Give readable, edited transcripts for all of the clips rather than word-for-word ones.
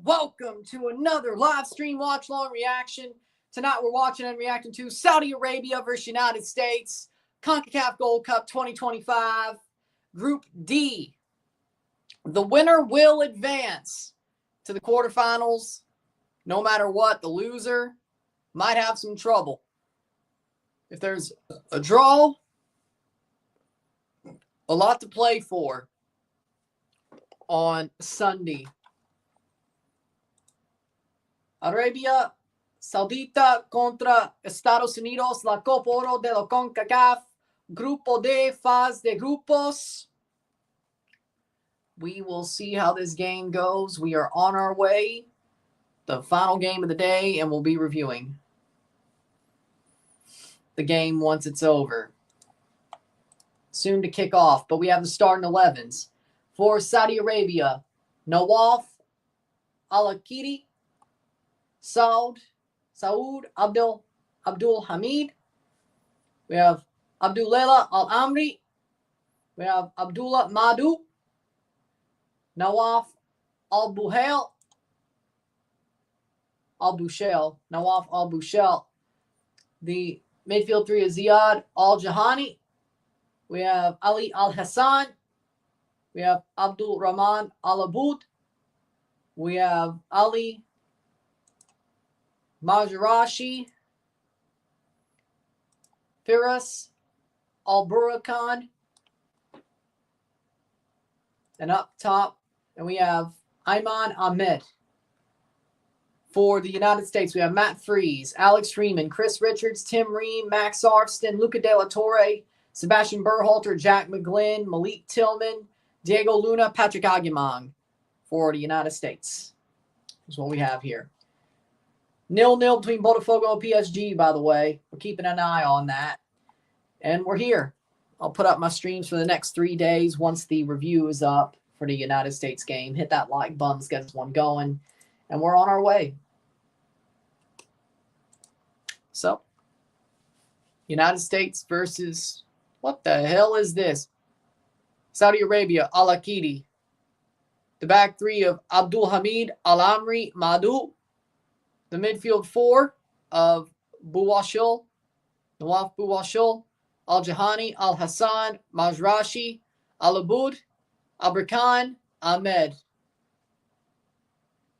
welcome to another live stream watch long reaction. Tonight we're watching and reacting to Saudi Arabia versus United States, CONCACAF Gold Cup 2025, Group D. The winner will advance to the quarterfinals. No matter what, the loser might have some trouble. If there's a draw, a lot to play for on Sunday. Arabia Saudita contra Estados Unidos, la Copa Oro de la CONCACAF, Grupo D, fase de grupos. We will see how this game goes. We are on our way. The final game of the day, and we'll be reviewing the game once it's over. Soon to kick off, but we have the starting 11s. For Saudi Arabia, Nawaf Al-Akidi, Saud Abdul Hamid. We have Abdullah Al-Amri. We have Abdullah Madu, Nawaf Al-Buhail, Nawaf Al-Bushel. The midfield three is Ziad Al-Jahani. We have Ali Al-Hassan. We have Abdul Rahman Al-Aboud. We have Ali Majarashi. Firas Al-Burakan. And up top, and we have Ayman Ahmed. For the United States, we have Matt Freese, Alex Freeman, Chris Richards, Tim Ream, Max Arfston, Luca De La Torre, Sebastian Berhalter, Jack McGlynn, Malik Tillman, Diego Luna, Patrick Aguimang for the United States. That's what we have here. 0-0 between Botafogo and PSG, by the way. We're keeping an eye on that. And we're here. I'll put up my streams for the next 3 days once the review is up for the United States game. Hit that like button, let's get this one going. And we're on our way. So, United States versus, what the hell is this? Saudi Arabia, Al-Akidi. The back three of Abdul Hamid, Al-Amri, Madu. The midfield four of Nawaf Buwashil, Al-Jahani, Al-Hassan, Majrashi, Al-Aboud, Abrakan, Ahmed.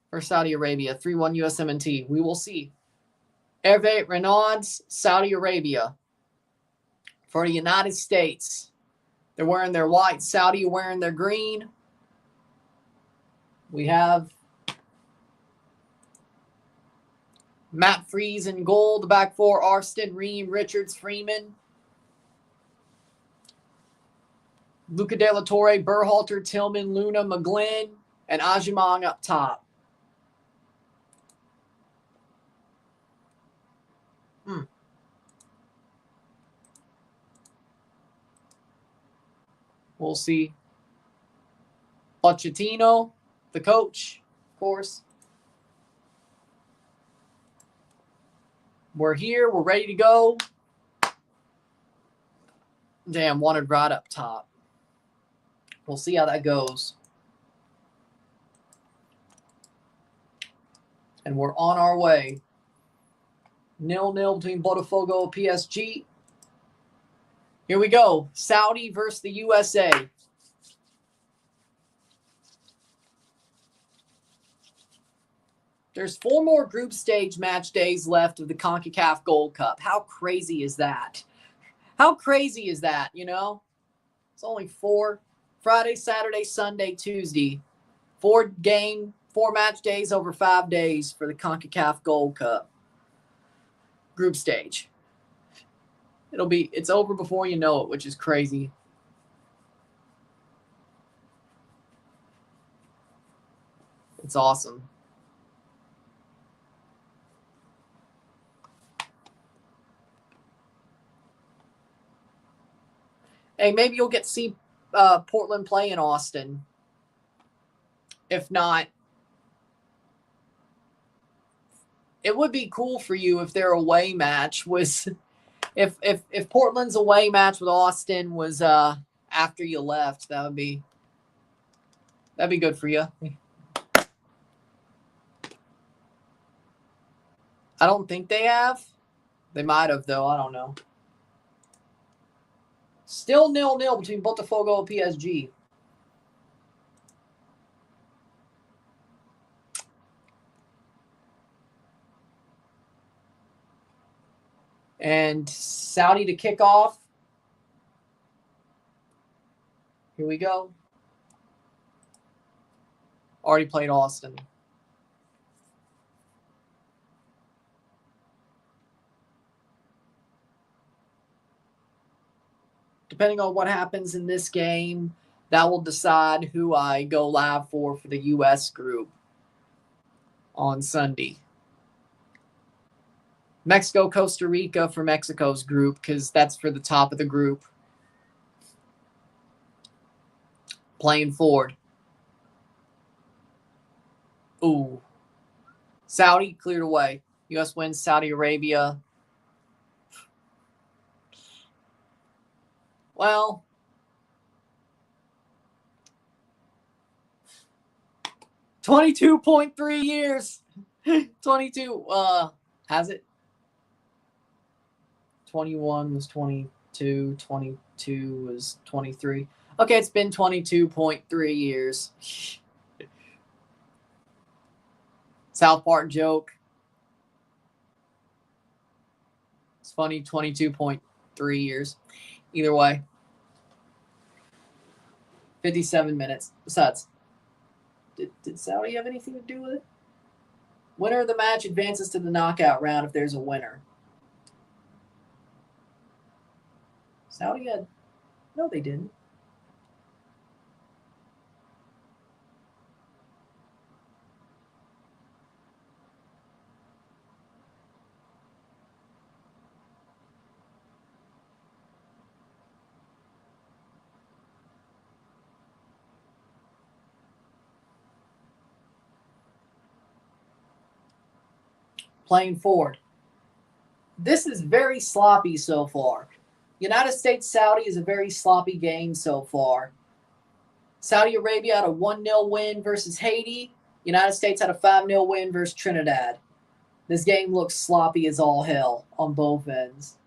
For Saudi Arabia, 3-1 USMNT. We will see. Hervé Renauds, Saudi Arabia. For the United States, they're wearing their white. Saudi wearing their green. We have Matt Freese in goal. The back four, Arfston, Ream, Richards, Freeman. Luca De La Torre, Berhalter, Tillman, Luna, McGlynn, and Aguimang up top. We'll see. Pochettino, the coach, of course. We're here. We're ready to go. Damn, wanted right up top. We'll see how that goes. And we're on our way. 0-0 between Botafogo and PSG. Here we go. Saudi versus the USA. There's 4 more group stage match days left of the CONCACAF Gold Cup. How crazy is that? How crazy is that, you know? It's only 4. Friday, Saturday, Sunday, Tuesday. 4 match days over 5 days for the CONCACAF Gold Cup group stage. It's over before you know it, which is crazy. It's awesome. Hey, maybe you'll get to see Portland play in Austin. If not, it would be cool for you if their away match was, if Portland's away match with Austin was after you left. That'd be good for you. I don't think they have. They might have, though. I don't know. Still 0-0 between Botafogo and PSG. And Saudi to kick off. Here we go. Already played Austin. Depending on what happens in this game, that will decide who I go live for the U.S. group on Sunday. Mexico, Costa Rica for Mexico's group, because that's for the top of the group. Playing forward. Ooh. Saudi cleared away. U.S. wins Saudi Arabia. Well, 22.3 years. 22. Has it? 21 was 22. 22 was 23. Okay, it's been 22.3 years. South Park joke. It's funny, 22.3 years. Either way. 57 minutes. Besides, did Saudi have anything to do with it? Winner of the match advances to the knockout round if there's a winner. Saudi had... No, they didn't. Playing forward. This is very sloppy so far. United States-Saudi is a very sloppy game so far. Saudi Arabia had a 1-0 win versus Haiti. United States had a 5-0 win versus Trinidad. This game looks sloppy as all hell on both ends.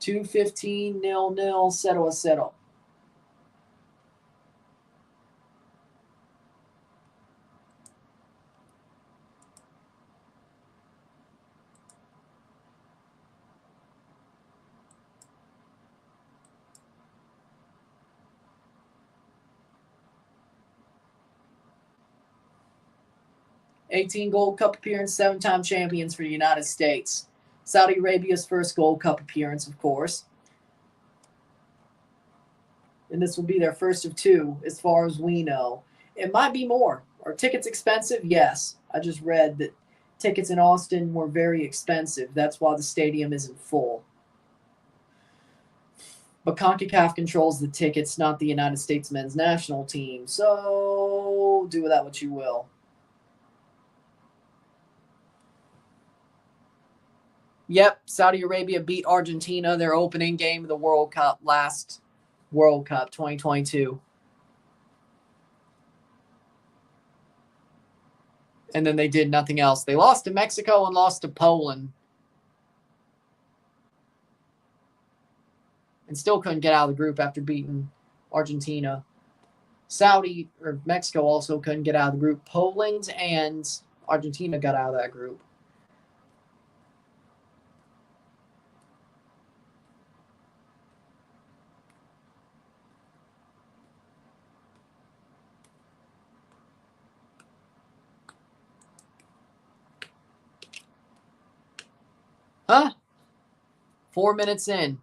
$2.15, 0-0, 0-0. $18 Gold Cup appearance, 7-time champions for the United States. Saudi Arabia's first Gold Cup appearance, of course. And this will be their first of 2, as far as we know. It might be more. Are tickets expensive? Yes. I just read that tickets in Austin were very expensive. That's why the stadium isn't full. But CONCACAF controls the tickets, not the United States men's national team. So do with that what you will. Yep, Saudi Arabia beat Argentina, their opening game of the World Cup, last World Cup 2022. And then they did nothing else. They lost to Mexico and lost to Poland. And still couldn't get out of the group after beating Argentina. Saudi or Mexico also couldn't get out of the group. Poland and Argentina got out of that group. Huh? 4 minutes in.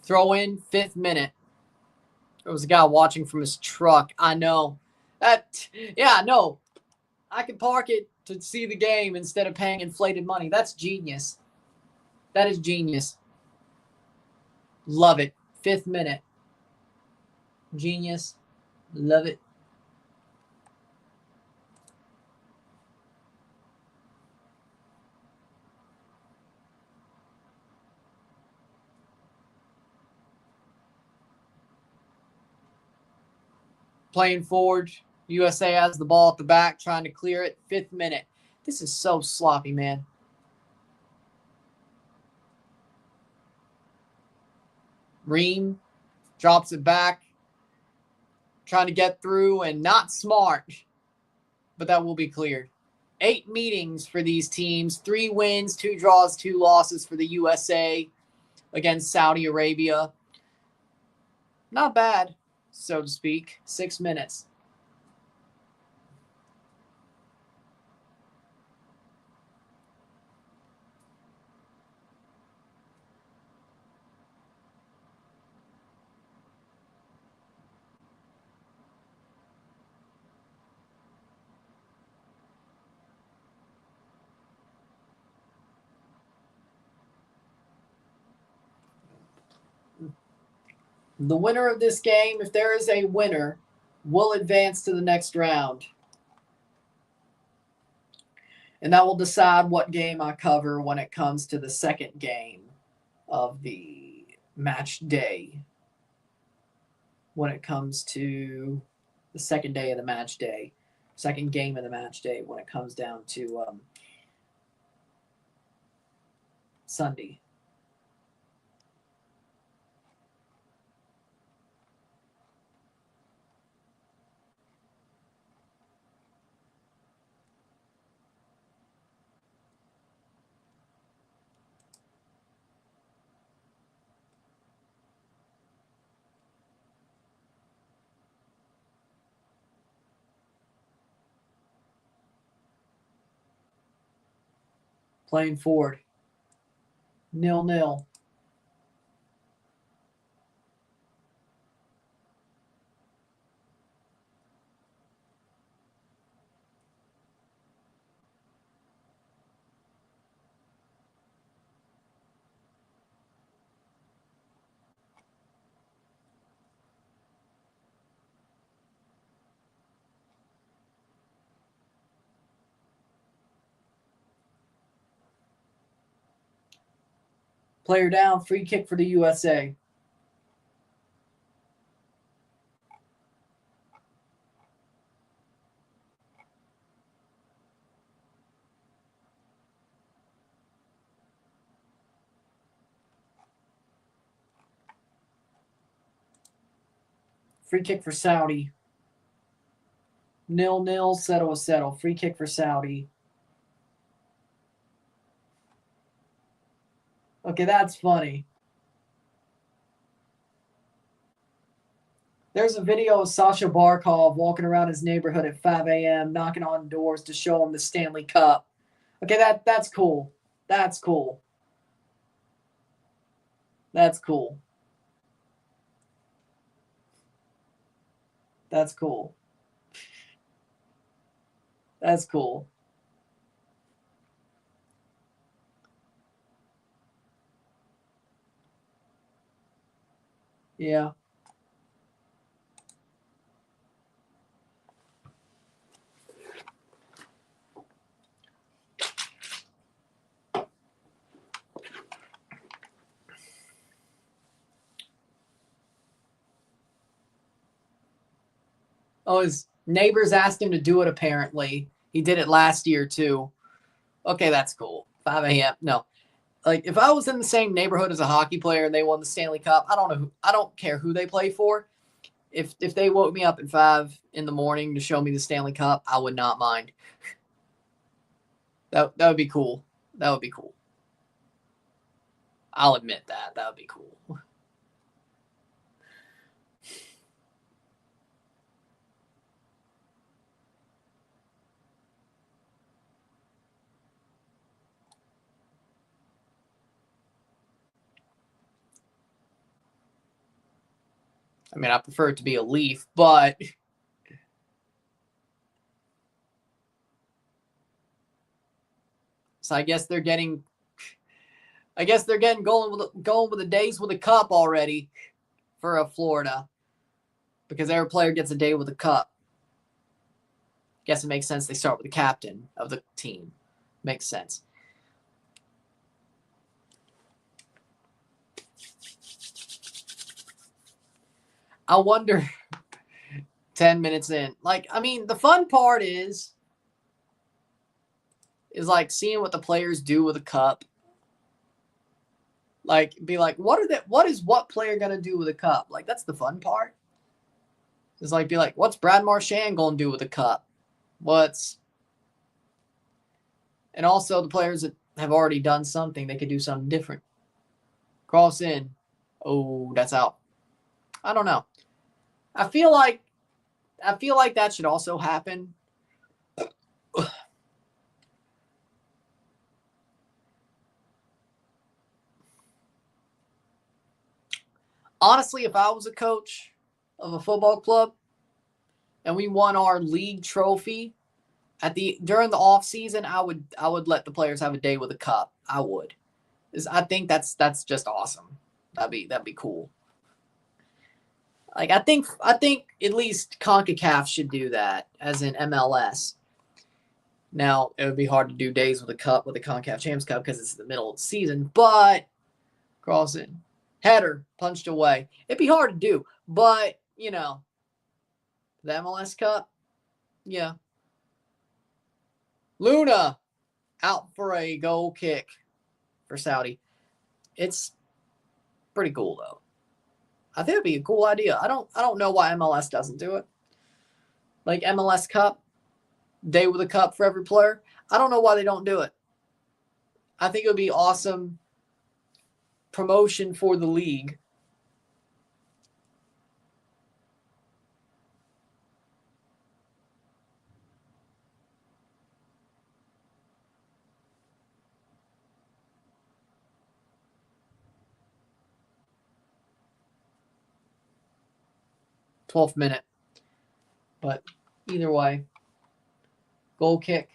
Throw in 5th minute. There was a guy watching from his truck. I know. Yeah, no. I could park it to see the game instead of paying inflated money. That's genius. That is genius. Love it. 5th minute. Genius. Love it. Playing forward. USA has the ball at the back, trying to clear it. 5th minute. This is so sloppy, man. Ream drops it back, trying to get through, and not smart, but that will be cleared. 8 meetings for these teams. 3 wins, 2 draws, 2 losses for the USA against Saudi Arabia. Not bad, so to speak. 6 minutes. The winner of this game, if there is a winner, will advance to the next round. And that will decide what game I cover when it comes to the second game of the match day. When it comes to the second day of the match day. Second game of the match day when it comes down to Sunday. Playing forward. 0-0. Player down, free kick for the USA. Free kick for Saudi. 0-0, settle. Free kick for Saudi. Okay, that's funny. There's a video of Sasha Barkov walking around his neighborhood at 5 a.m., knocking on doors to show him the Stanley Cup. Okay, that's cool. That's cool. That's cool. That's cool. That's cool. Yeah. Oh, his neighbors asked him to do it, apparently. He did it last year, too. Okay, that's cool. 5 a.m. No. Like, if I was in the same neighborhood as a hockey player and they won the Stanley Cup, I don't care who they play for. If they woke me up at 5 in the morning to show me the Stanley Cup, I would not mind. That would be cool. That would be cool. I'll admit that. That would be cool. I mean, I prefer it to be a Leaf, but so I guess they're getting going with the days with a cup already for Florida, because every player gets a day with a cup. Guess it makes sense they start with the captain of the team. Makes sense. I wonder, 10 minutes in. Like, I mean, the fun part is like seeing what the players do with a cup. Like, be like, what is what player gonna do with a cup? Like, that's the fun part. It's like, be like, what's Brad Marchand gonna do with a cup? And also the players that have already done something, they could do something different. Cross in. Oh, that's out. I don't know. I feel like that should also happen. Honestly, if I was a coach of a football club and we won our league trophy during the off season, I would let the players have a day with a cup. I would. I think that's just awesome. That'd be cool. Like, I think at least CONCACAF should do that, as in MLS. Now, it would be hard to do days with a cup with the CONCACAF Champions Cup because it's the middle of the season, but cross in. Header, punched away. It'd be hard to do, but, you know, the MLS Cup, yeah. Luna out for a goal kick for Saudi. It's pretty cool, though. I think it'd be a cool idea. I don't know why MLS doesn't do it. Like MLS Cup, day with a cup for every player. I don't know why they don't do it. I think it would be awesome promotion for the league. #12th minute. But either way, goal kick.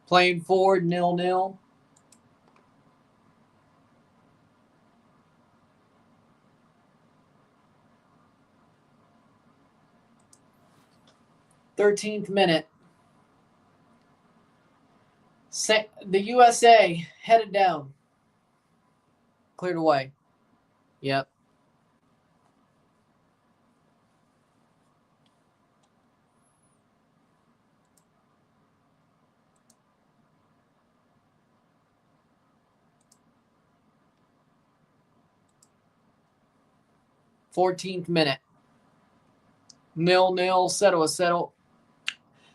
Playing forward, 0-0. #13th minute. The USA headed down. Cleared away. Yep. #14th minute. 0-0. Settle.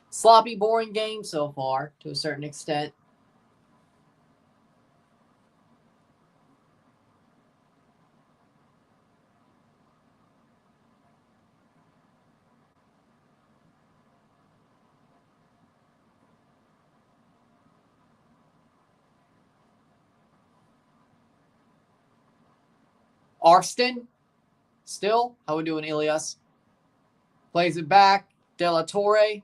Sloppy, boring game so far, to a certain extent. Arston, still. How we doing, Elias? Plays it back. De La Torre.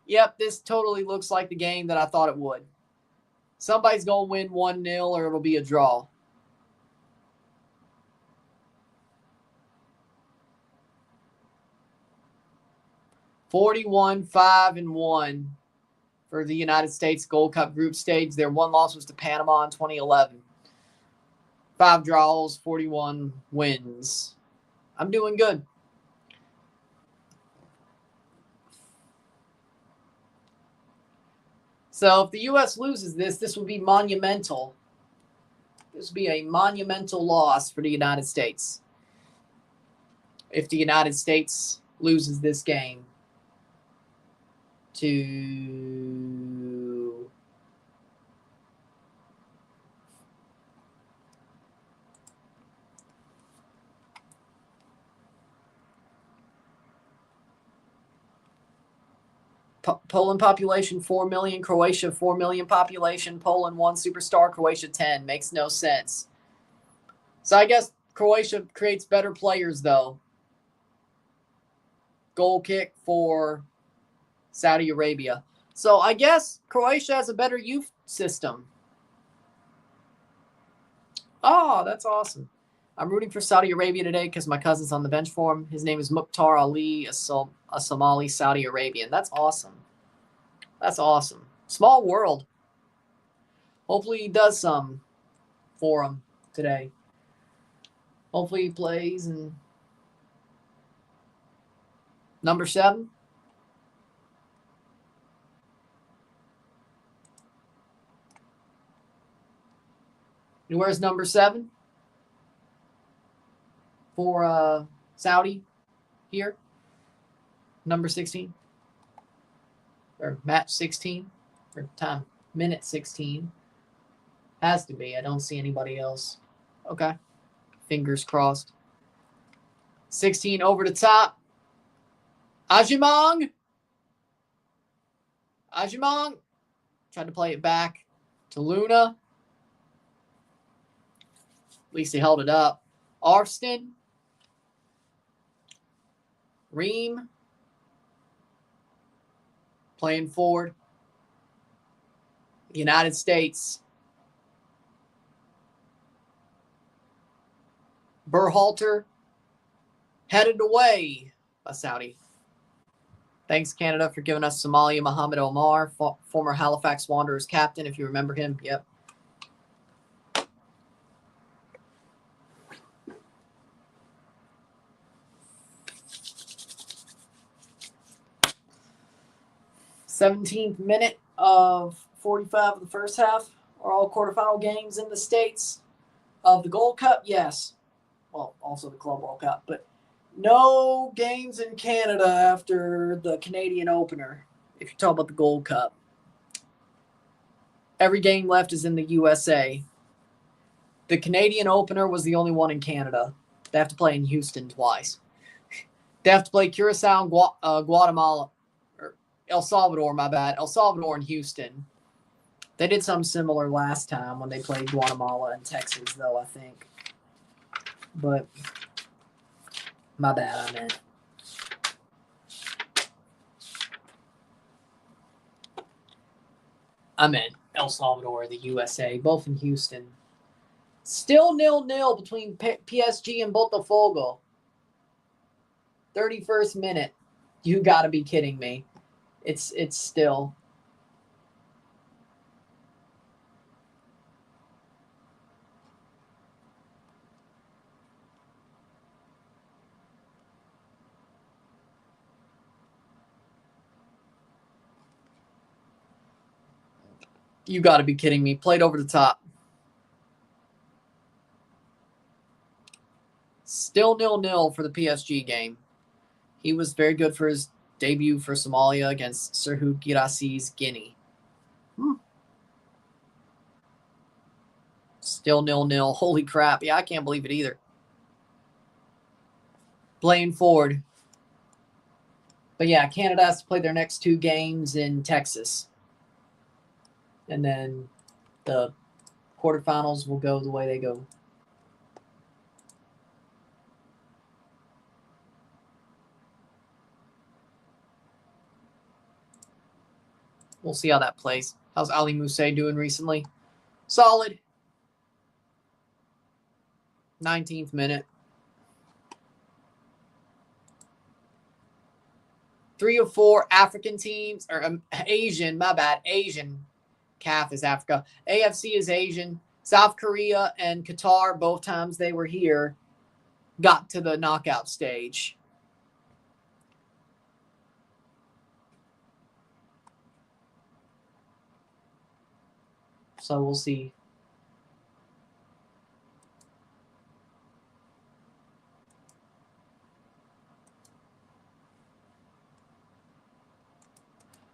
Yep, this totally looks like the game that I thought it would. Somebody's going to win 1-0 or it'll be a draw. (41-5-1) for the United States Gold Cup group stage. Their one loss was to Panama in 2011. 5 draws, 41 wins. I'm doing good. So if the U.S. loses this would be monumental This would be a monumental loss for the United States. If the United States loses this game to Poland population 4 million, Croatia 4 million population, Poland 1 superstar, Croatia 10. Makes no sense. So I guess Croatia creates better players, though. Goal kick for Saudi Arabia. So I guess Croatia has a better youth system. Oh, that's awesome. I'm rooting for Saudi Arabia today because my cousin's on the bench for him. His name is Mukhtar Ali, a Somali Saudi Arabian. That's awesome. That's awesome. Small world. Hopefully he does some for him today. Hopefully he plays. And number 7. And where's number 7? For Saudi here. Number 16. Or match 16. Or time. Minute 16. Has to be. I don't see anybody else. Okay. Fingers crossed. 16 over the top. Ajimong. Tried to play it back to Luna. At least he held it up. Arston. Ream. Playing forward. United States. Berhalter. Headed away by Saudi. Thanks, Canada, for giving us Somalia Mohammed Omar, former Halifax Wanderers captain, if you remember him. Yep. th minute of 45 of the first half. Are all quarterfinal games in the States of the Gold Cup? Yes. Well, also the Club World Cup, but no games in Canada after the Canadian opener, if you're talking about the Gold Cup. Every game left is in the USA. The Canadian opener was the only one in Canada. They have to play in Houston twice. They have to play Curacao and Guatemala, or El Salvador, my bad. El Salvador and Houston. They did something similar last time when they played Guatemala and Texas, though, I think. But my bad, I meant El Salvador, the USA, both in Houston. Still 0-0 between PSG and Botafogo. 31st minute. You got to be kidding me. It's still. You got to be kidding me. Played over the top. Still 0-0 for the PSG game. He was very good for his debut for Somalia against Serhou Guirassy's Guinea. Still 0-0. Holy crap. Yeah, I can't believe it either. Playing forward. But yeah, Canada has to play their next 2 games in Texas. And then the quarterfinals will go the way they go. We'll see how that plays. How's Ali Mousse doing recently? Solid. 19th minute. 3 of 4 African teams, or Asian, my bad, Asian. CAF is Africa. AFC is Asian. South Korea and Qatar, both times they were here, got to the knockout stage. So we'll see.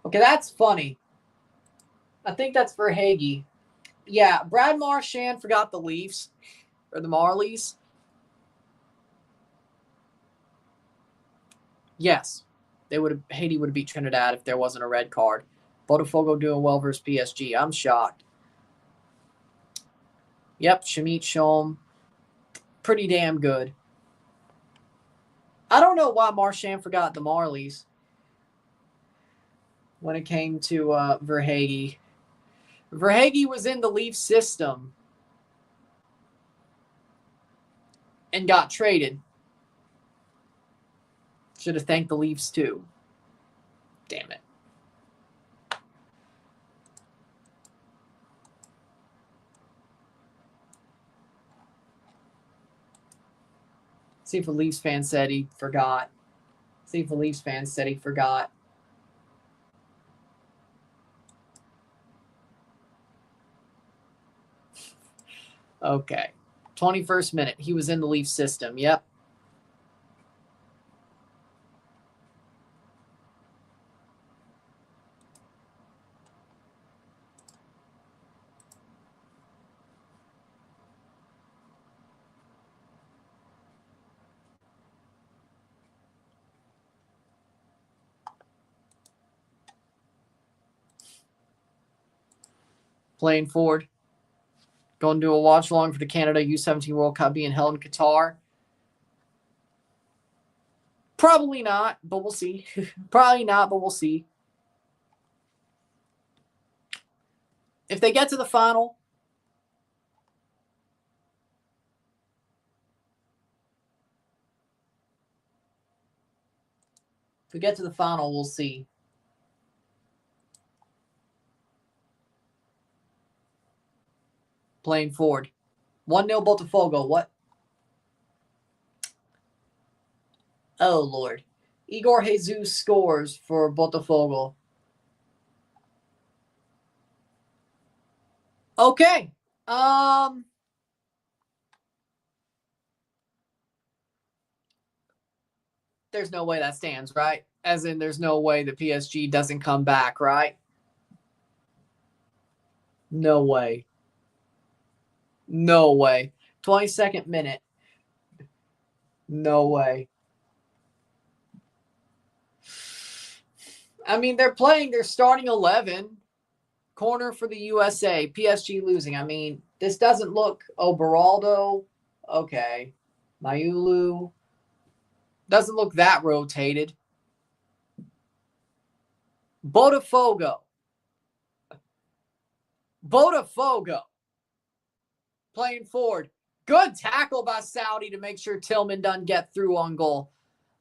Okay, that's funny. I think that's for Hagee. Yeah, Brad Marchand forgot the Leafs or the Marlies. Yes, Haiti would have beat Trinidad if there wasn't a red card. Botafogo doing well versus PSG. I'm shocked. Yep, Shamit Shom. Pretty damn good. I don't know why Marchand forgot the Marlies when it came to Verhaeghe. Verhaeghe was in the Leafs system and got traded. Should have thanked the Leafs too. Damn it. See if a Leafs fan said he forgot. See if a Leafs fan said he forgot. Okay. 21st minute. He was in the Leafs system. Yep. Playing forward. Going to do a watch along for the Canada U17 World Cup being held in Qatar. Probably not, but we'll see. Probably not, but we'll see. If they get to the final, we'll see. Playing forward. 1-0 Botafogo. What? Oh, Lord. Igor Jesus scores for Botafogo. Okay. There's no way that stands, right? As in, there's no way the PSG doesn't come back, right? No way. No way. 22nd minute. No way. I mean, they're playing their starting 11. Corner for the USA. PSG losing. I mean, this doesn't look... Oh, Beraldo. Okay. Mayulu. Doesn't look that rotated. Botafogo. Playing forward. Good tackle by Saudi to make sure Tillman doesn't get through on goal.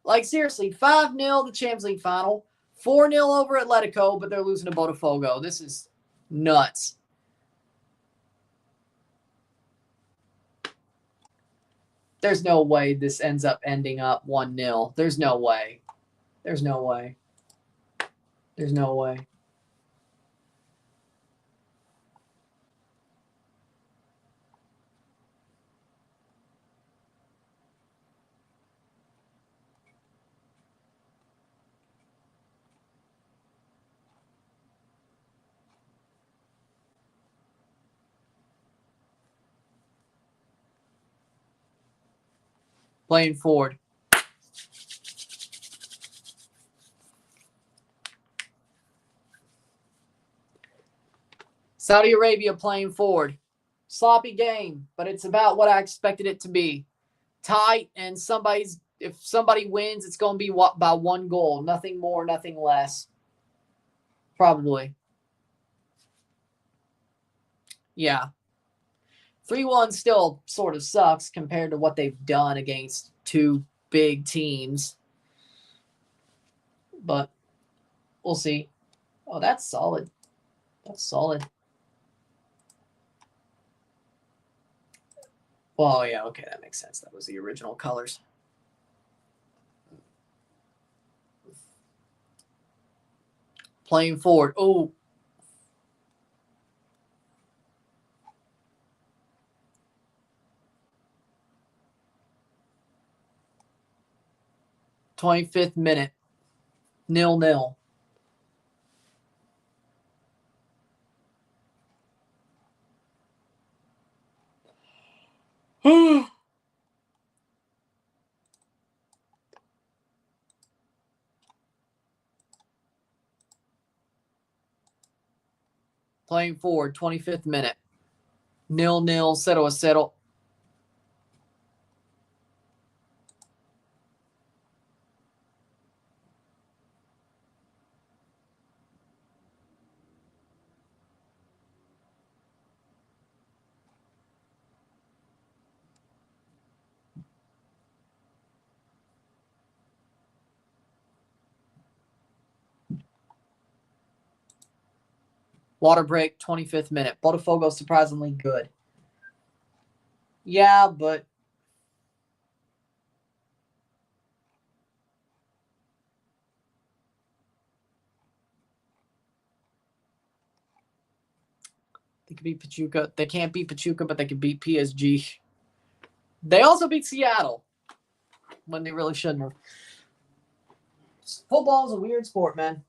Like, seriously, 5-0 the Champions League final. 4-0 over Atletico, but they're losing to Botafogo. This is nuts. There's no way this ends up ending up 1-0. There's no way. There's no way. There's no way. Playing forward. Saudi Arabia playing forward. Sloppy game, but it's about what I expected it to be. Tight, and if somebody wins, it's going to be by 1 goal. Nothing more, nothing less. Probably. Yeah. 3-1 still sort of sucks compared to what they've done against 2 big teams. But we'll see. Oh, that's solid. That's solid. Well, yeah, okay, that makes sense. That was the original colors. Playing forward. Oh. '25th minute. 0-0. Playing forward, 25th minute. 0-0, 0-0. Water break, 25th minute. Botafogo surprisingly good. Yeah, but they could beat Pachuca. They can't beat Pachuca, but they could beat PSG. They also beat Seattle when they really shouldn't have. Football is a weird sport, man.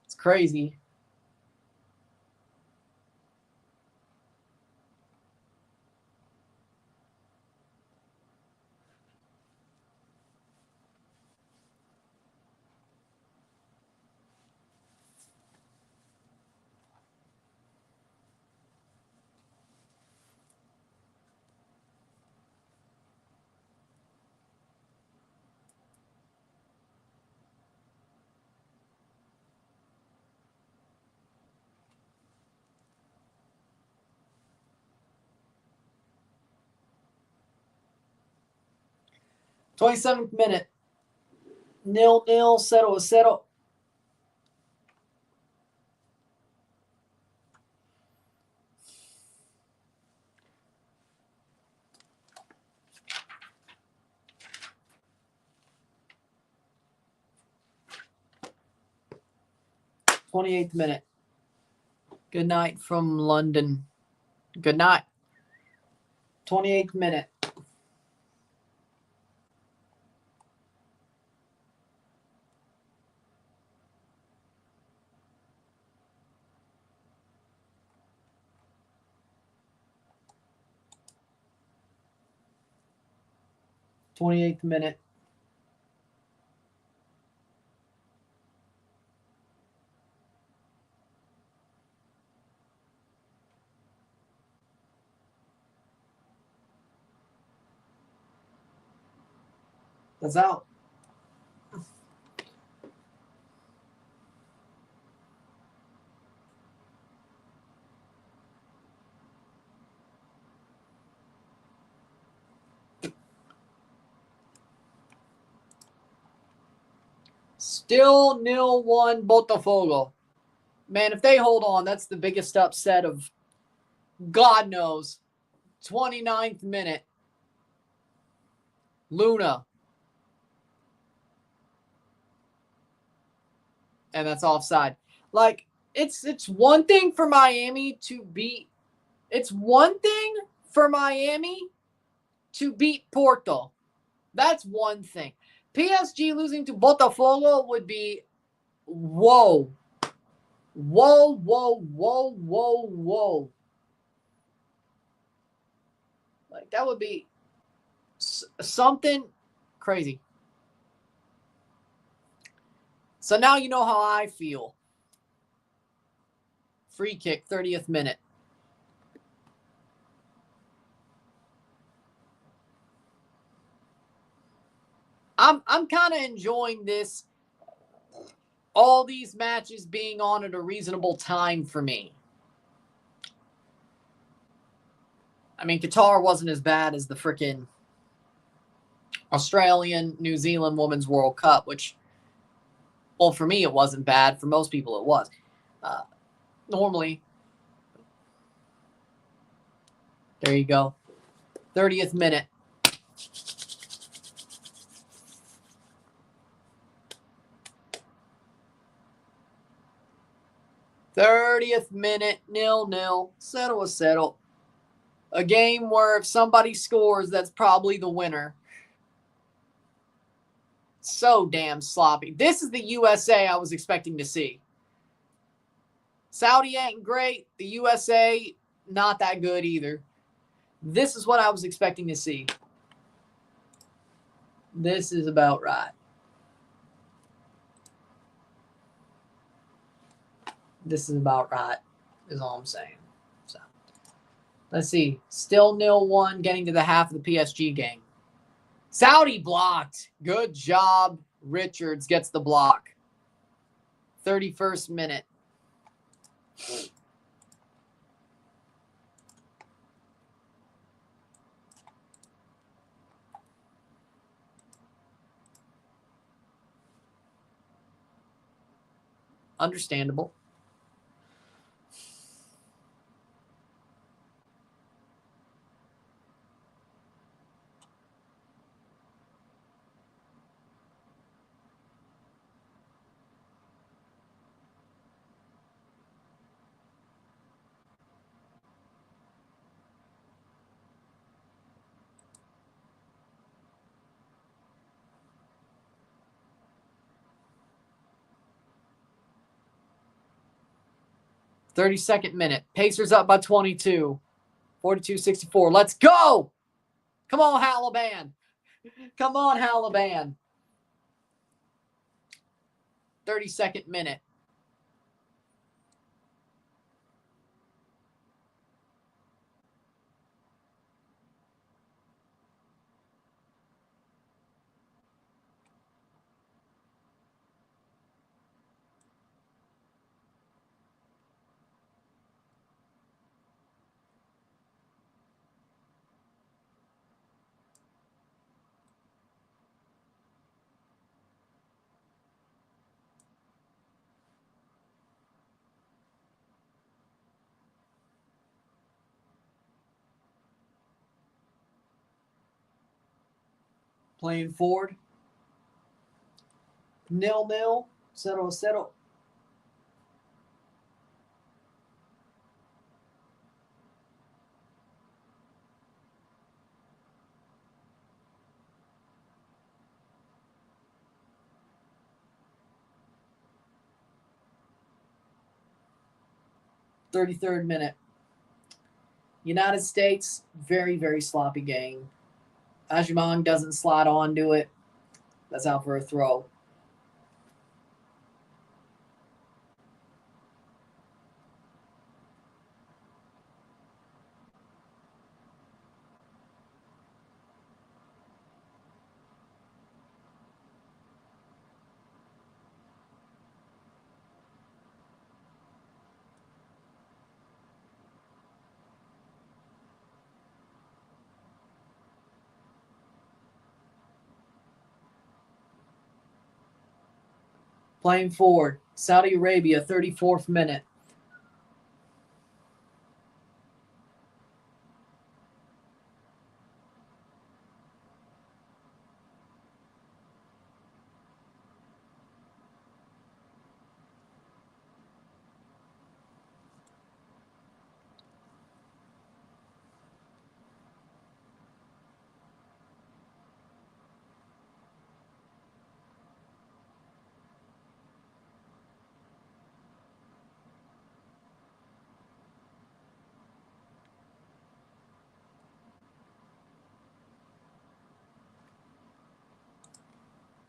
It's crazy. Twenty-seventh minute. 0-0, 0-0. Twenty-eighth minute. Good night from London. Good night. 28th minute. Minute. That's out. Still 0-1 Botafogo. Man, if they hold on, that's the biggest upset of God knows. 29th minute. Luna. And that's offside. Like, it's one thing for Miami to beat. It's one thing for Miami to beat Porto. That's one thing. PSG losing to Botafogo would be whoa. Whoa, whoa, whoa, whoa, whoa. Like, that would be something crazy. So now you know how I feel. Free kick, 30th minute. I'm kind of enjoying this. All these matches being on at a reasonable time for me. I mean, Qatar wasn't as bad as the freaking Australian, New Zealand Women's World Cup, which, well, for me, it wasn't bad. For most people, it was. Normally, There you go. 30th minute. Thirtieth minute, 0-0. Settle a settle. A game where if somebody scores, that's probably the winner. So damn sloppy. This is the USA I was expecting to see. Saudi ain't great. The USA, not that good either. This is what I was expecting to see. This is about right. This is about right, is all I'm saying. So, let's see. Still 0-1, getting to the half of the PSG game. Saudi blocked. Good job. Richards gets the block. 31st minute. Understandable. Thirty-second minute. Pacers up by 22. 42-64. Let's go! Come on, Halaban. Come on, Halaban. 32nd minute. Playing forward. 0-0. Settle. 33rd minute. United States, very, very sloppy game. Ajimang doesn't slide onto it. That's out for a throw. Playing forward. Saudi Arabia, 34th minute.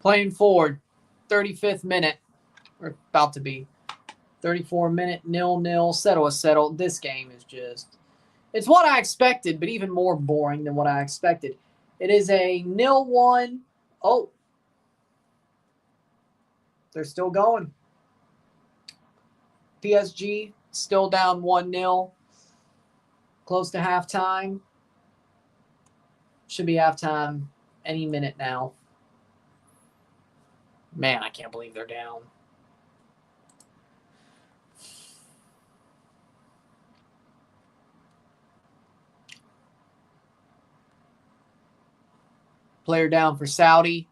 Playing forward. 35th minute. We're about to be. 34 minute, 0-0. Settle. This game is just... It's what I expected, but even more boring than what I expected. It is a 0-1. Oh. They're still going. PSG still down 1-0. Close to halftime. Should be halftime any minute now. Man, I can't believe they're down. Player down for Saudi.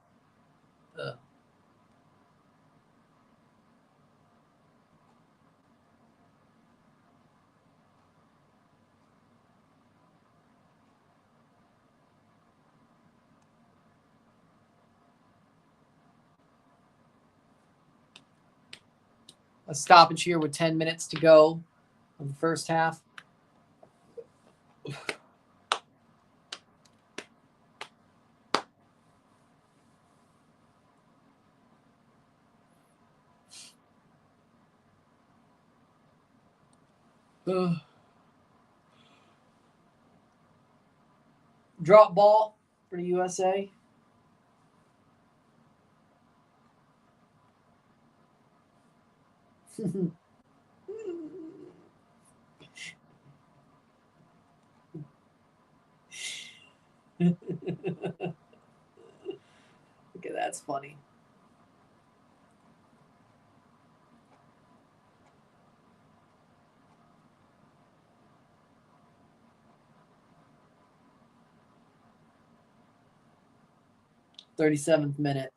A stoppage here with 10 minutes to go in the first half. Drop ball for the USA. Look at that's funny. .37th minute.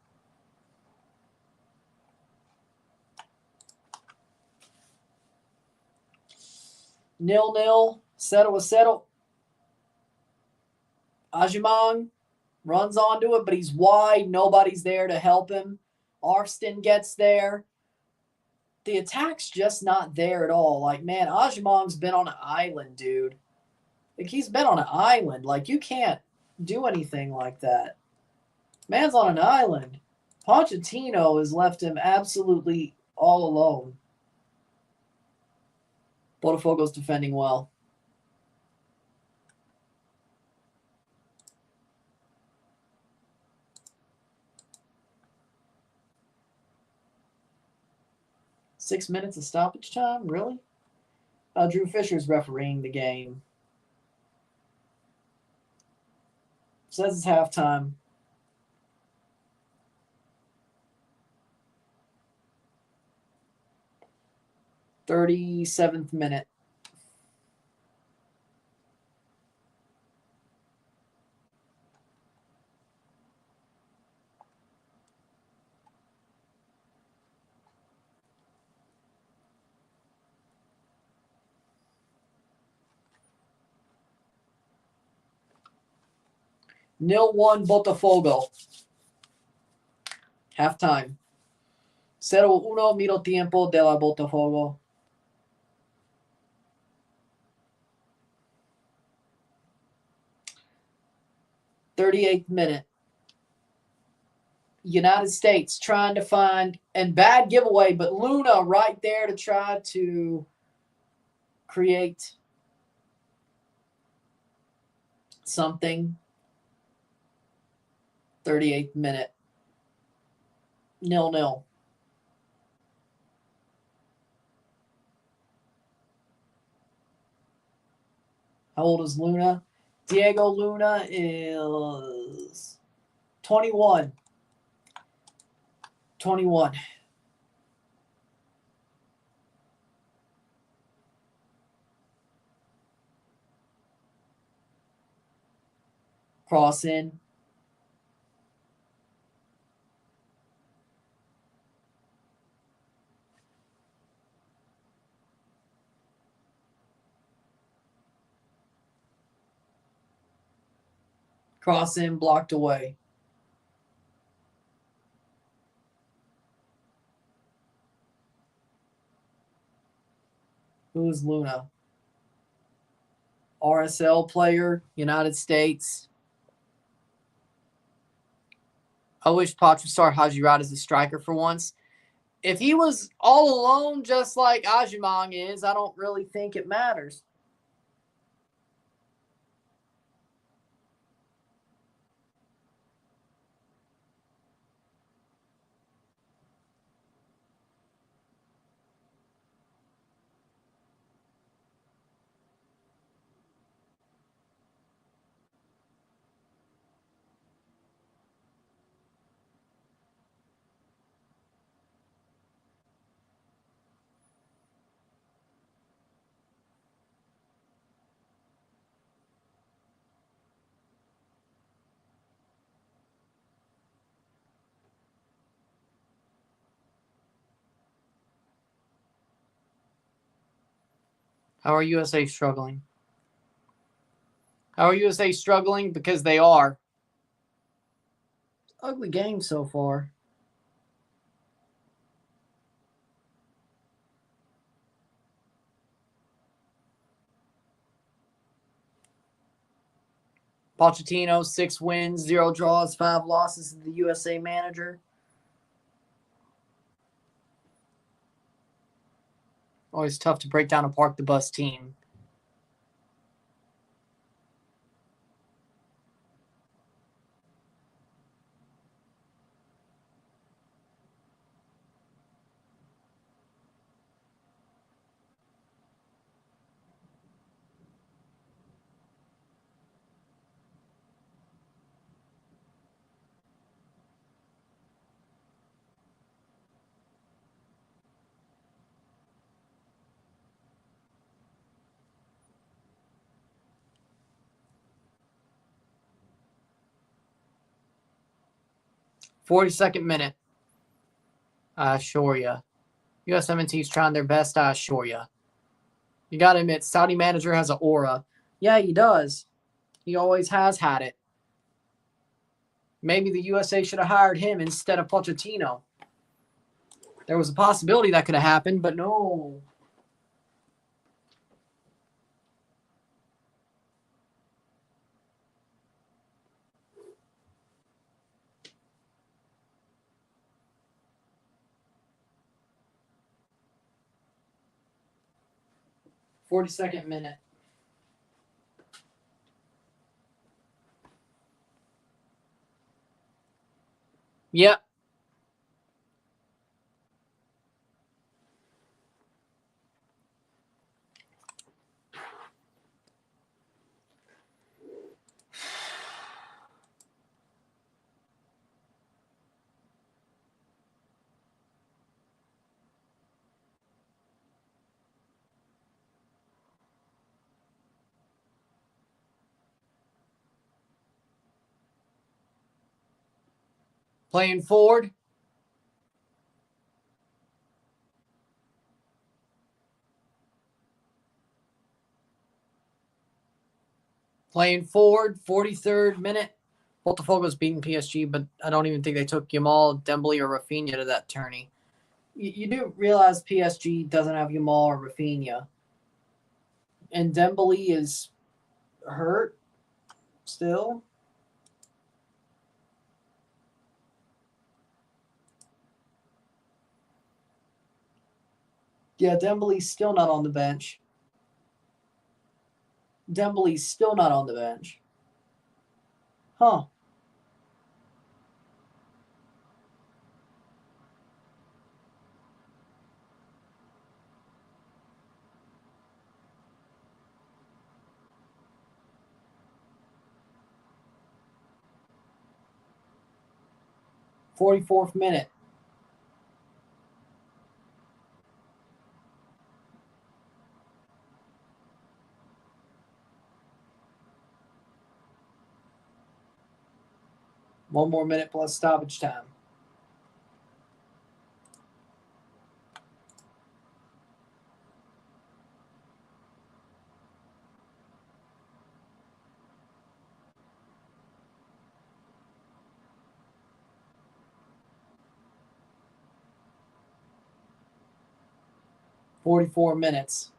Nil-nil. Settle was settle. Ajimang runs onto it, but he's wide. Nobody's there to help him. Arston gets there. The attack's just not there at all. Like, man, Ajimang's been on an island, dude. Like, he's been on an island. Like, you can't do anything like that. Man's on an island. Pochettino has left him absolutely all alone. Botafogo's defending well. Six minutes of stoppage time? Really? Drew Fisher's refereeing the game. Says it's halftime. .37th minute. Nil-1 Botafogo. Halftime. 0-1 miro tiempo de la Botafogo. .38th minute. United States trying to find, and bad giveaway, but Luna right there to try to create something. 38th minute. 0-0. How old is Luna? Diego Luna is 21. 21. Cross in. Cross in, blocked away. Who is Luna? RSL player, United States. I wish Poch would start Hajirad as a striker for once. If he was all alone, just like Ajimang is, I don't really think it matters. How are USA struggling? How are USA struggling? Because they are. Ugly game so far. Pochettino, 6 wins, 0 draws, 5 losses as the USA manager. Always tough to break down a park the bus team. "42nd minute. I assure ya. USMNT's trying their best, I assure ya. You gotta admit, Saudi manager has an aura. Yeah, he does. He always has had it. Maybe the USA should have hired him instead of Pochettino. There was a possibility that could have happened, but no. "42nd minute. Yep. Playing forward. Playing forward, 43rd minute. Botafogo's beating PSG, but I don't even think they took Yamal, Dembele, or Rafinha to that tourney. You do realize PSG doesn't have Yamal or Rafinha. And Dembele is hurt still. Yeah, Dembele's still not on the bench. Dembele's still not on the bench. Huh. "44th minute. One more minute plus stoppage time. "44 minutes.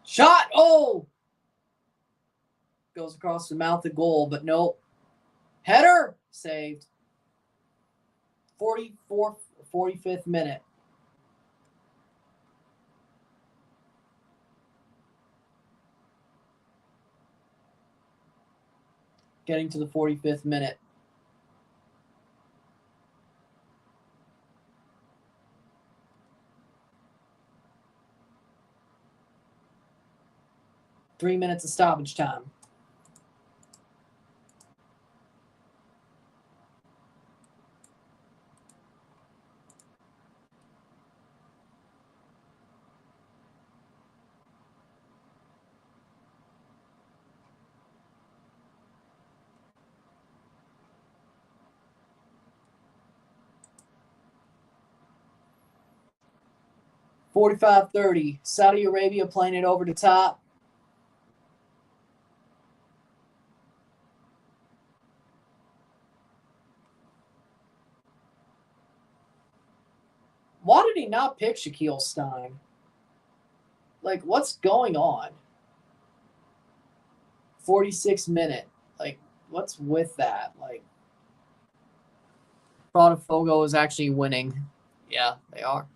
Shot! Oh! Goes across the mouth of goal, but nope. Header! Saved. 44th, 45th minute. Getting to the 45th minute. 3 minutes of stoppage time. $45-30. Saudi Arabia playing it over the top. Why did he not pick Shaquille Stein? Like, what's going on? 46 minute. Like, what's with that? Like, Botafogo is actually winning. Yeah, they are.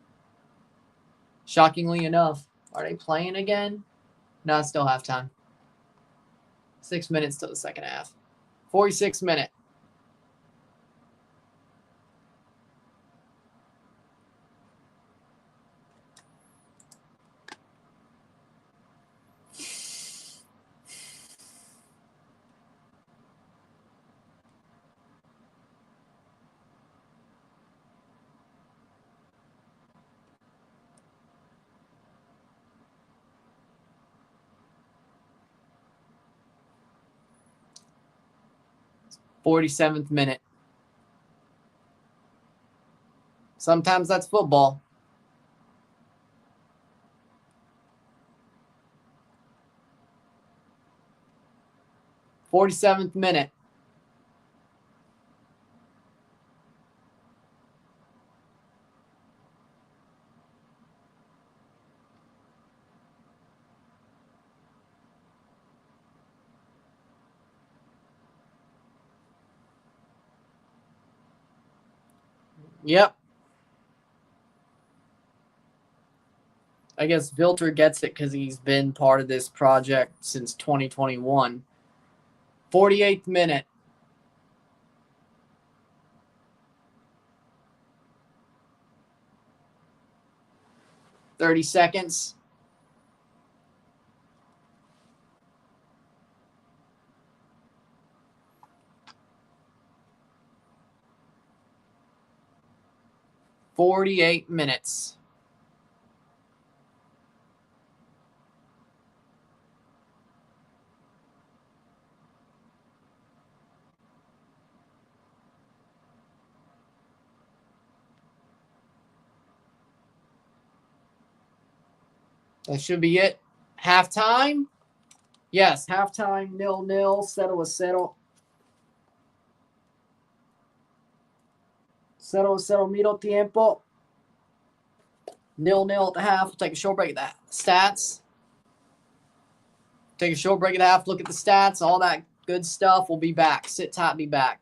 Shockingly enough. Are they playing again? No, it's still halftime. 6 minutes till the second half. 46 minute. $47th minute. Sometimes that's football. $47th minute. Yep. I guess Vilter gets it because he's been part of this project since 2021. 48th minute. 30 seconds. $48 minutes. That should be it. Halftime? Yes, halftime, 0-0. Settle a settle. Settle, middle tiempo. 0-0 at the half. We'll take a short break at the stats. Take a short break at the half. Look at the stats. All that good stuff. We'll be back. Sit tight, be back.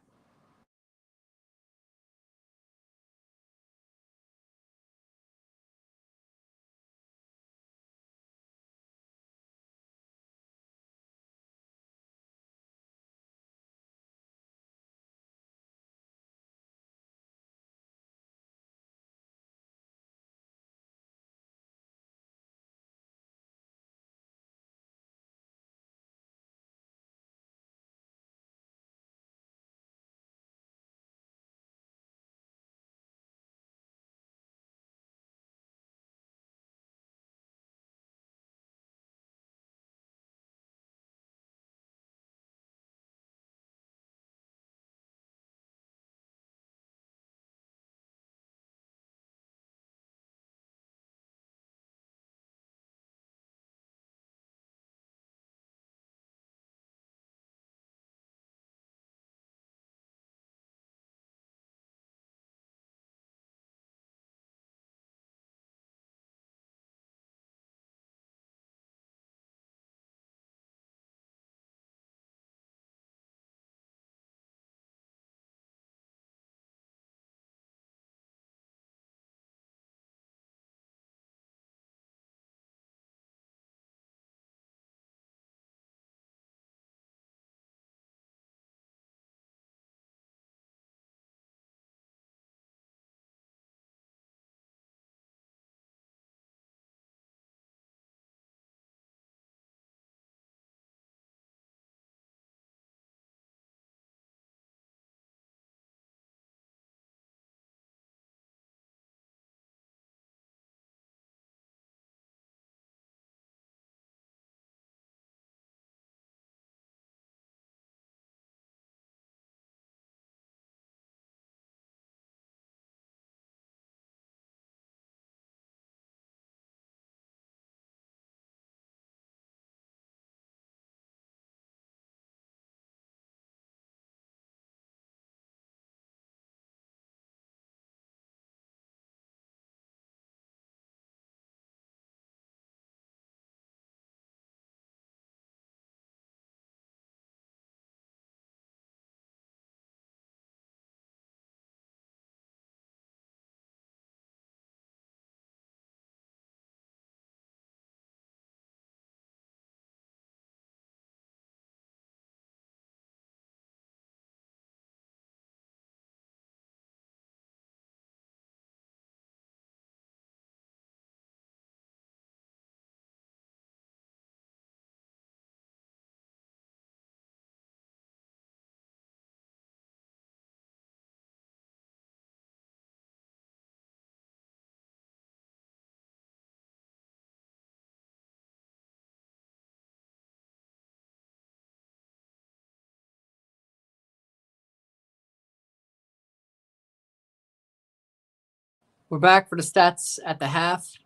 We're back for the stats at the half.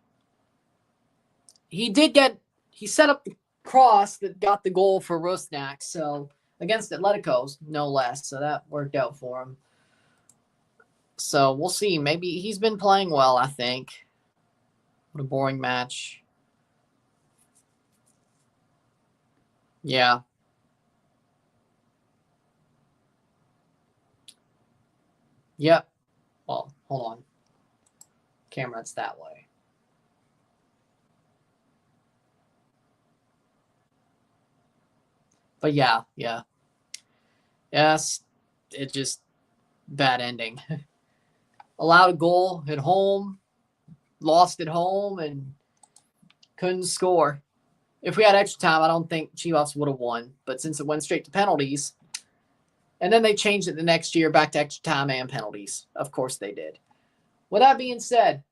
He set up the cross that got the goal for Rusnak, so against Atleticos, no less. So that worked out for him. So we'll see. Maybe he's been playing well, I think. What a boring match. Yeah. Yep. Well, hold on. Camera's that way. But yeah. Yes, it just bad ending. Allowed a goal at home, lost at home, and couldn't score. If we had extra time, I don't think Chivas would have won. But since it went straight to penalties, and then they changed it the next year back to extra time and penalties. Of course they did. With that being said,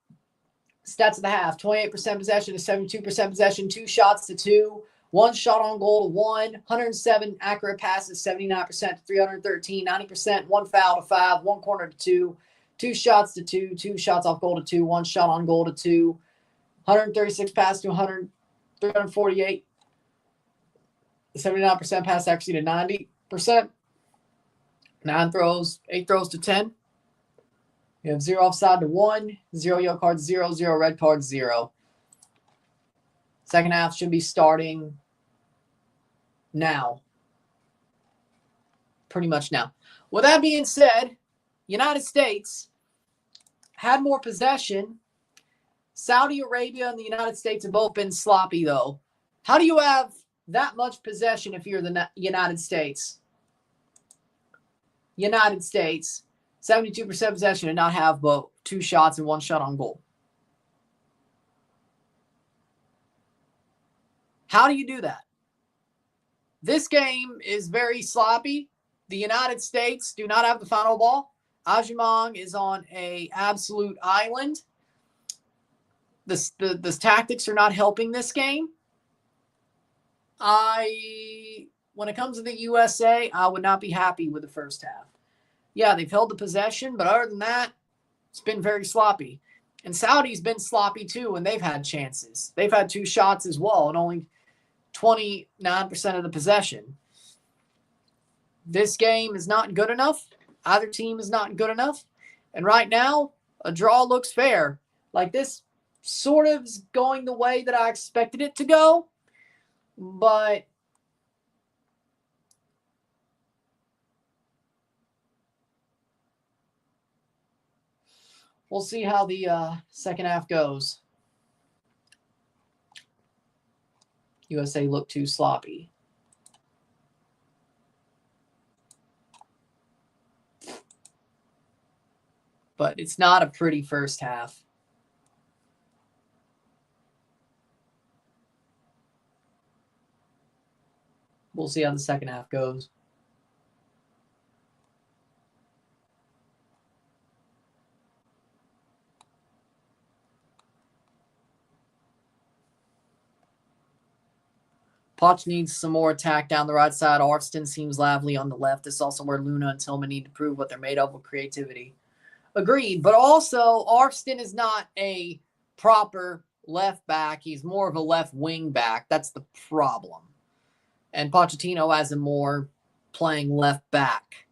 stats of the half, 28% possession to 72% possession, 2 shots to 2, 1 shot on goal to 1, 107 accurate passes, 79% to 313, 90%, 1 foul to 5, 1 corner to 2, 2 shots to 2, 2 shots off goal to 2, 1 shot on goal to 2, 136 passes to 348, 79% pass accuracy to 90%, 9 throws, 8 throws to 10. You have 0 offside to 1, 0 yellow cards, 0, 0 red cards, 0. Second half should be starting now. Pretty much now. With that being said, United States had more possession. Saudi Arabia and the United States have both been sloppy, though. How do you have that much possession if you're the United States? United States, 72% possession and not have both 2 shots and 1 shot on goal. How do you do that? This game is very sloppy. The United States do not have the final ball. Watchalong is on an absolute island. The tactics are not helping this game. When it comes to the USA, I would not be happy with the first half. Yeah, they've held the possession, but other than that, it's been very sloppy. And Saudi's been sloppy too when they've had chances. They've had 2 shots as well and only 29% of the possession. This game is not good enough. Either team is not good enough. And right now, a draw looks fair. Like this sort of is going the way that I expected it to go. But we'll see how the second half goes. USA look too sloppy. But it's not a pretty first half. We'll see how the second half goes. Poch needs some more attack down the right side. Arfston seems lively on the left. This is also where Luna and Tillman need to prove what they're made of with creativity. Agreed. But also, Arfston is not a proper left back. He's more of a left wing back. That's the problem. And Pochettino has him more playing left back.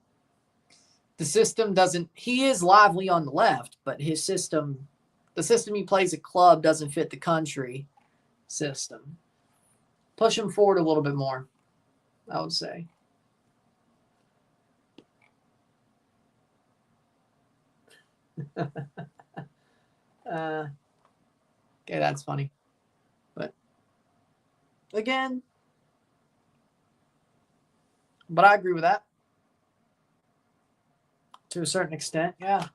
The system doesn't... He is lively on the left, but his system... The system he plays at club doesn't fit the country system. Push him forward a little bit more, I would say. Okay, that's funny. But, again... But I agree with that. To a certain extent, yeah.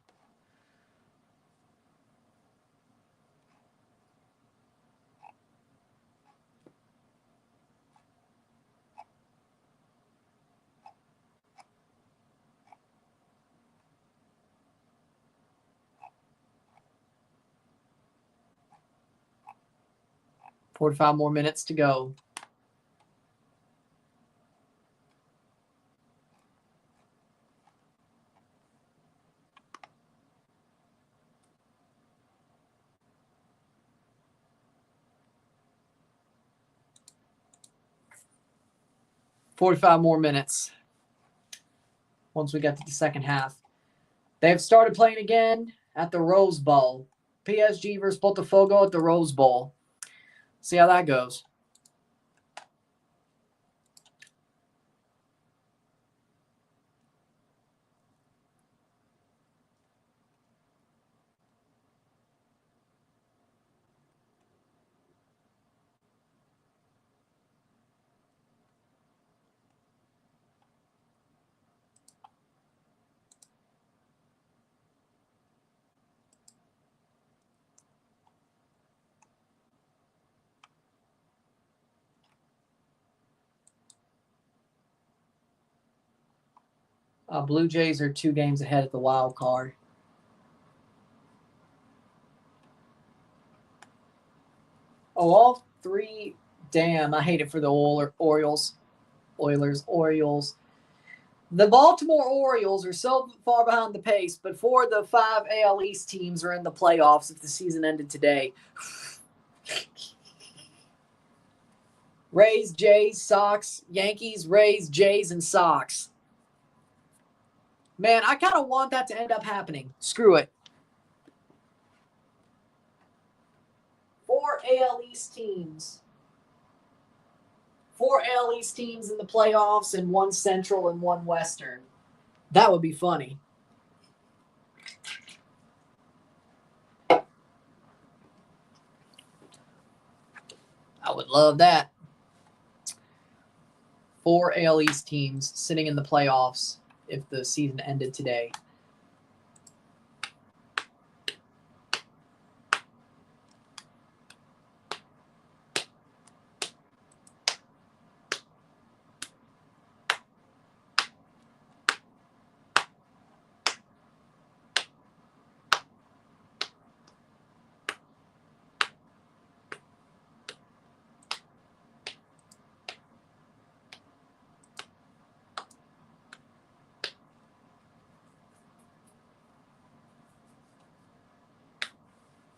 $45 more minutes to go. 45 more minutes once we get to the second half. They have started playing again at the Rose Bowl. PSG versus Botafogo at the Rose Bowl. See how that goes. Blue Jays are 2 games ahead of the wild card. Oh, all 3. Damn, I hate it for the Orioles. The Baltimore Orioles are so far behind the pace, but 4 of the 5 AL East teams are in the playoffs if the season ended today. Rays, Jays, Sox, Yankees, Rays, Jays, and Sox. Man, I kind of want that to end up happening. Screw it. 4 AL East teams. 4 AL East teams in the playoffs and 1 Central and 1 Western. That would be funny. I would love that. 4 AL East teams sitting in the playoffs if the season ended today.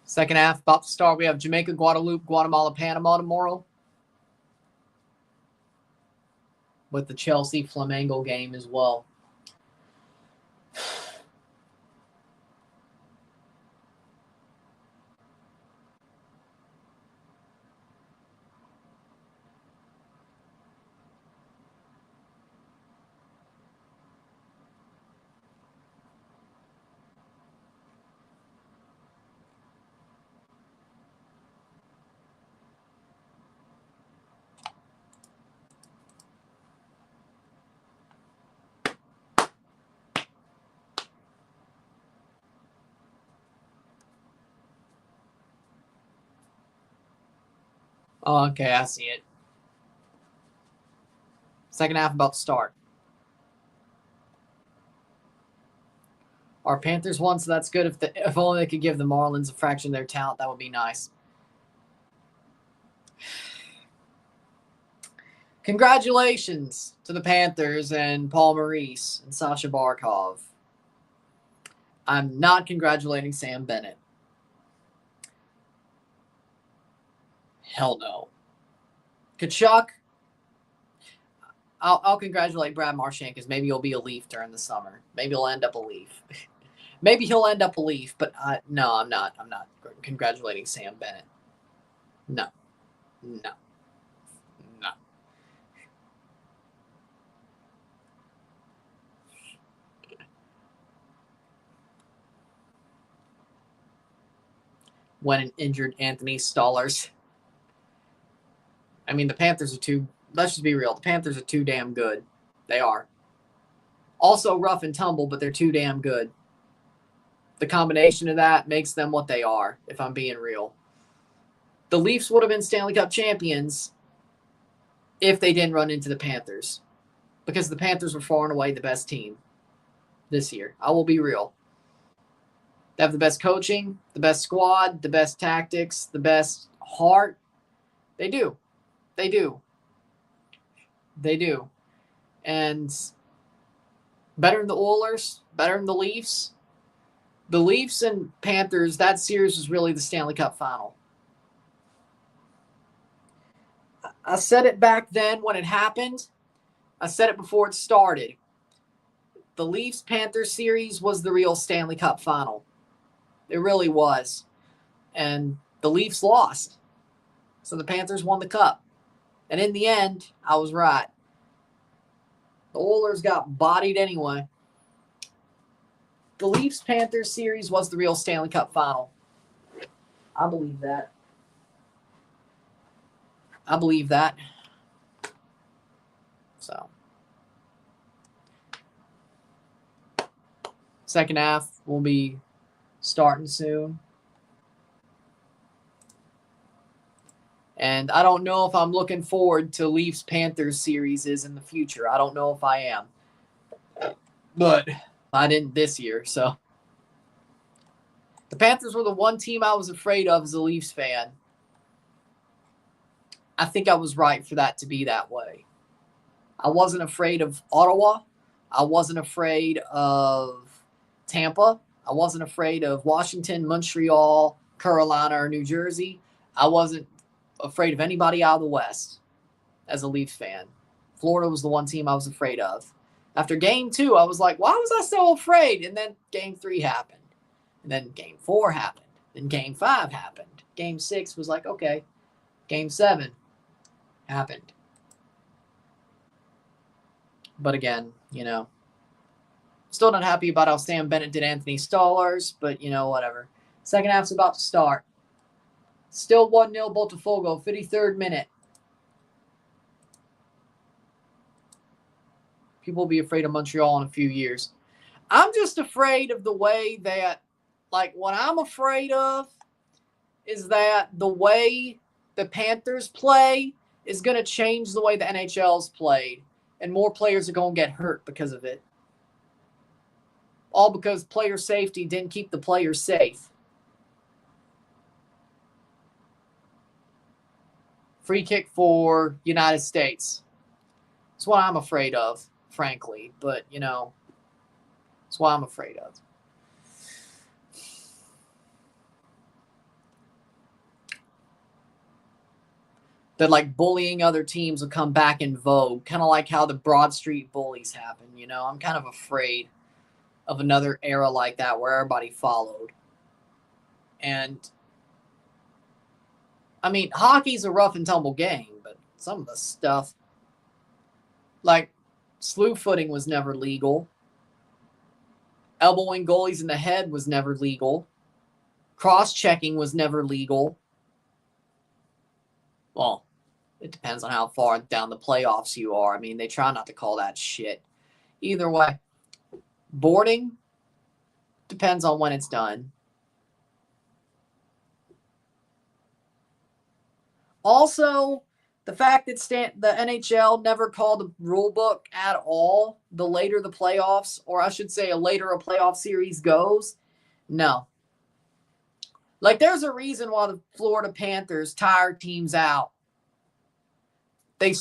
Second half about to start. We have Jamaica, Guadeloupe, Guatemala, Panama tomorrow. With the Chelsea Flamengo game as well. Oh, okay, I see it. Second half about to start. Our Panthers won, so that's good. If only they could give the Marlins a fraction of their talent, that would be nice. Congratulations to the Panthers and Paul Maurice and Sasha Barkov. I'm not congratulating Sam Bennett. Hell no. Kachuk, I'll congratulate Brad Marchand because maybe he'll be a Leaf during the summer. Maybe he'll end up a Leaf. Maybe he'll end up a Leaf, but no, I'm not. I'm not congratulating Sam Bennett. No. When an injured Anthony Stollers. I mean, the Panthers are too. Let's just be real. The Panthers are too damn good. They are. Also rough and tumble, but they're too damn good. The combination of that makes them what they are, if I'm being real. The Leafs would have been Stanley Cup champions if they didn't run into the Panthers. Because the Panthers were far and away the best team this year. I will be real. They have the best coaching, the best squad, the best tactics, the best heart. They do. They do. They do. And better than the Oilers, better than the Leafs. The Leafs and Panthers, that series was really the Stanley Cup final. I said it back then when it happened. I said it before it started. The Leafs-Panthers series was the real Stanley Cup final. It really was. And the Leafs lost. So the Panthers won the cup. And in the end, I was right. The Oilers got bodied anyway. The Leafs-Panthers series was the real Stanley Cup final. I believe that. I believe that. So. Second half will be starting soon. And I don't know if I'm looking forward to Leafs-Panthers series in the future. I don't know if I am. But I didn't this year, so. The Panthers were the one team I was afraid of as a Leafs fan. I think I was right for that to be that way. I wasn't afraid of Ottawa. I wasn't afraid of Tampa. I wasn't afraid of Washington, Montreal, Carolina, or New Jersey. I wasn't afraid of anybody out of the West as a Leafs fan. Florida was the one team I was afraid of. After Game 2, I was like, why was I so afraid? And then Game 3 happened. And then Game 4 happened. Then Game 5 happened. Game 6 was like, okay. Game 7 happened. But again, still not happy about how Sam Bennett did Anthony Stolarz, but, whatever. Second half's about to start. Still 1-0 Botafogo, 53rd minute. People will be afraid of Montreal in a few years. I'm just afraid of the way that, what I'm afraid of is that the way the Panthers play is going to change the way the NHL's played, and more players are going to get hurt because of it. All because player safety didn't keep the players safe. Free kick for United States. That's what I'm afraid of, frankly. But, that's what I'm afraid of. That, bullying other teams will come back in vogue. Kind of like how the Broad Street bullies happen, I'm kind of afraid of another era like that where everybody followed. And hockey's a rough and tumble game, but some of the stuff, slew footing was never legal. Elbowing goalies in the head was never legal. Cross-checking was never legal. Well, it depends on how far down the playoffs you are. They try not to call that shit. Either way, boarding depends on when it's done. Also, the fact that the NHL never called the rule book at all the later the playoffs, or I should say, a later a playoff series goes, no. There's a reason why the Florida Panthers tire teams out. They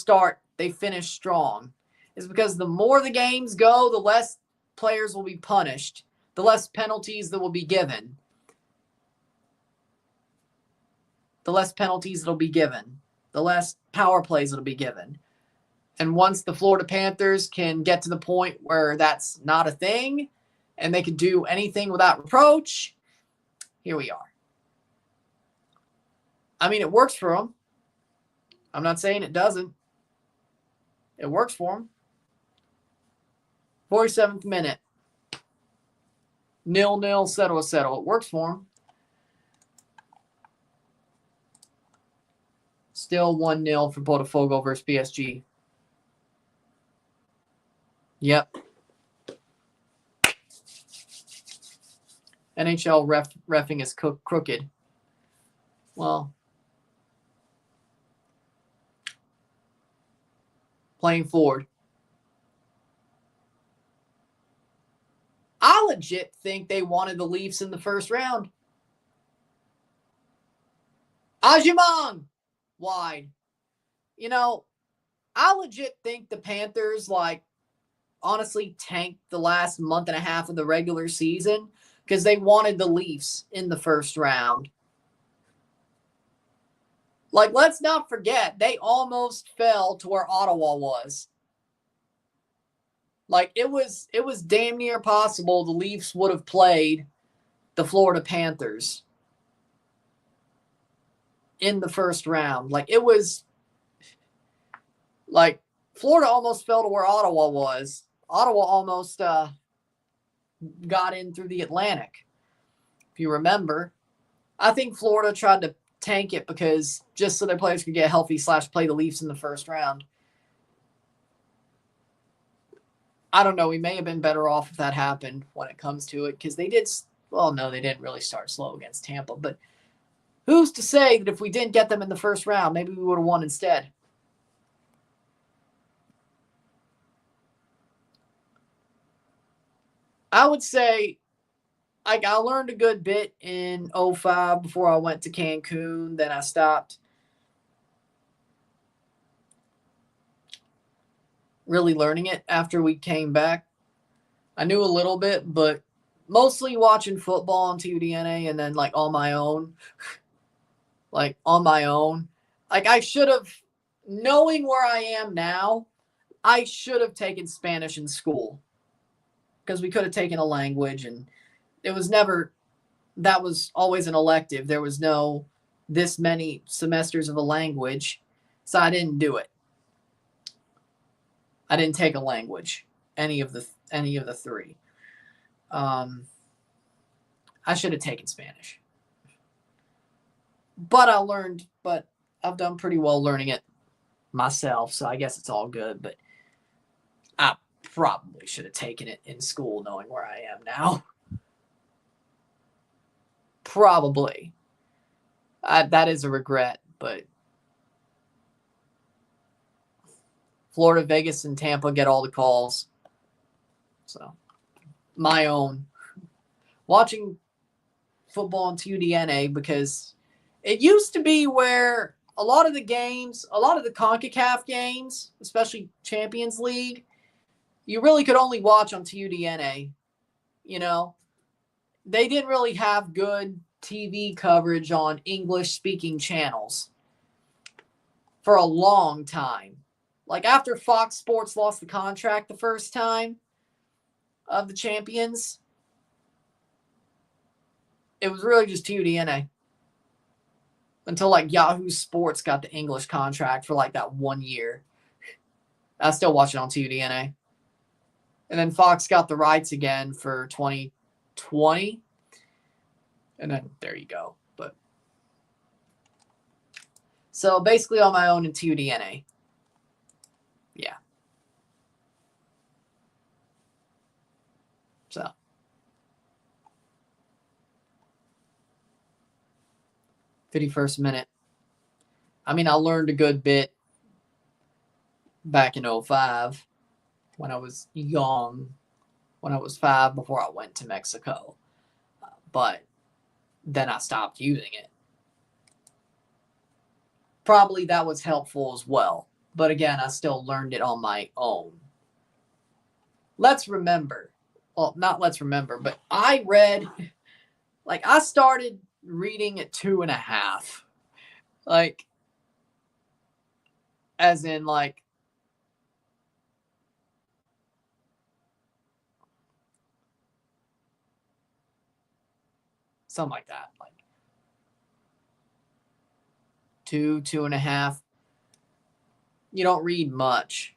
finish strong. It's because the more the games go, the less players will be punished, the less penalties that will be given. The less penalties that'll be given, the less power plays that'll be given. And once the Florida Panthers can get to the point where that's not a thing and they can do anything without reproach, here we are. It works for them. I'm not saying it doesn't. It works for them. 47th minute. 0-0, settle. It works for them. Still 1-0 for Botafogo versus PSG. Yep. NHL reffing is crooked. Well, playing forward. I legit think they wanted the Leafs in the first round. Ajimong! Wide. I legit think the Panthers, honestly tanked the last month and a half of the regular season because they wanted the Leafs in the first round. Let's not forget, they almost fell to where Ottawa was. Like, it was damn near possible the Leafs would have played the Florida Panthers in the first round. Like, it was like Florida almost fell to where Ottawa was. Ottawa almost got in through the Atlantic. If you remember, I think Florida tried to tank it because just so their players could get healthy / play the Leafs in the first round. I don't know. We may have been better off if that happened when it comes to it, because they did. Well, no, they didn't really start slow against Tampa. But who's to say that if we didn't get them in the first round, maybe we would have won instead? I would say I learned a good bit in 2005 before I went to Cancun. Then I stopped really learning it after we came back. I knew a little bit, but mostly watching football on TUDNA and then like on my own. Like I should have, knowing where I am now, I should have taken Spanish in school. Because we could have taken a language, and it was never, that was always an elective. There was no this many semesters of a language, so I didn't do it. I didn't take a language, any of the three. I should have taken Spanish. But I've done pretty well learning it myself, so I guess it's all good. But I probably should have taken it in school knowing where I am now. Probably. That is a regret, but Florida, Vegas, and Tampa get all the calls. So, my own. Watching football on TUDNA, because it used to be where a lot of the games, a lot of the CONCACAF games, especially Champions League, you really could only watch on TUDNA. You know, they didn't really have good TV coverage on English-speaking channels for a long time. Like after Fox Sports lost the contract the first time of the champions, it was really just TUDNA. Until like Yahoo Sports got the English contract for like that 1 year. I still watch it on TUDNA. And then Fox got the rights again for 2020. And then there you go. But so basically on my own in TUDNA. Yeah. So 51st minute. I mean, I learned a good bit back in 2005 when I was young, when I was 5 before I went to Mexico. But then I stopped using it. Probably that was helpful as well. But again, I still learned it on my own. Let's remember. Well, not let's remember, but I read, like I started reading at 2.5. Like, as in like, something like that. Like 2.5. You don't read much,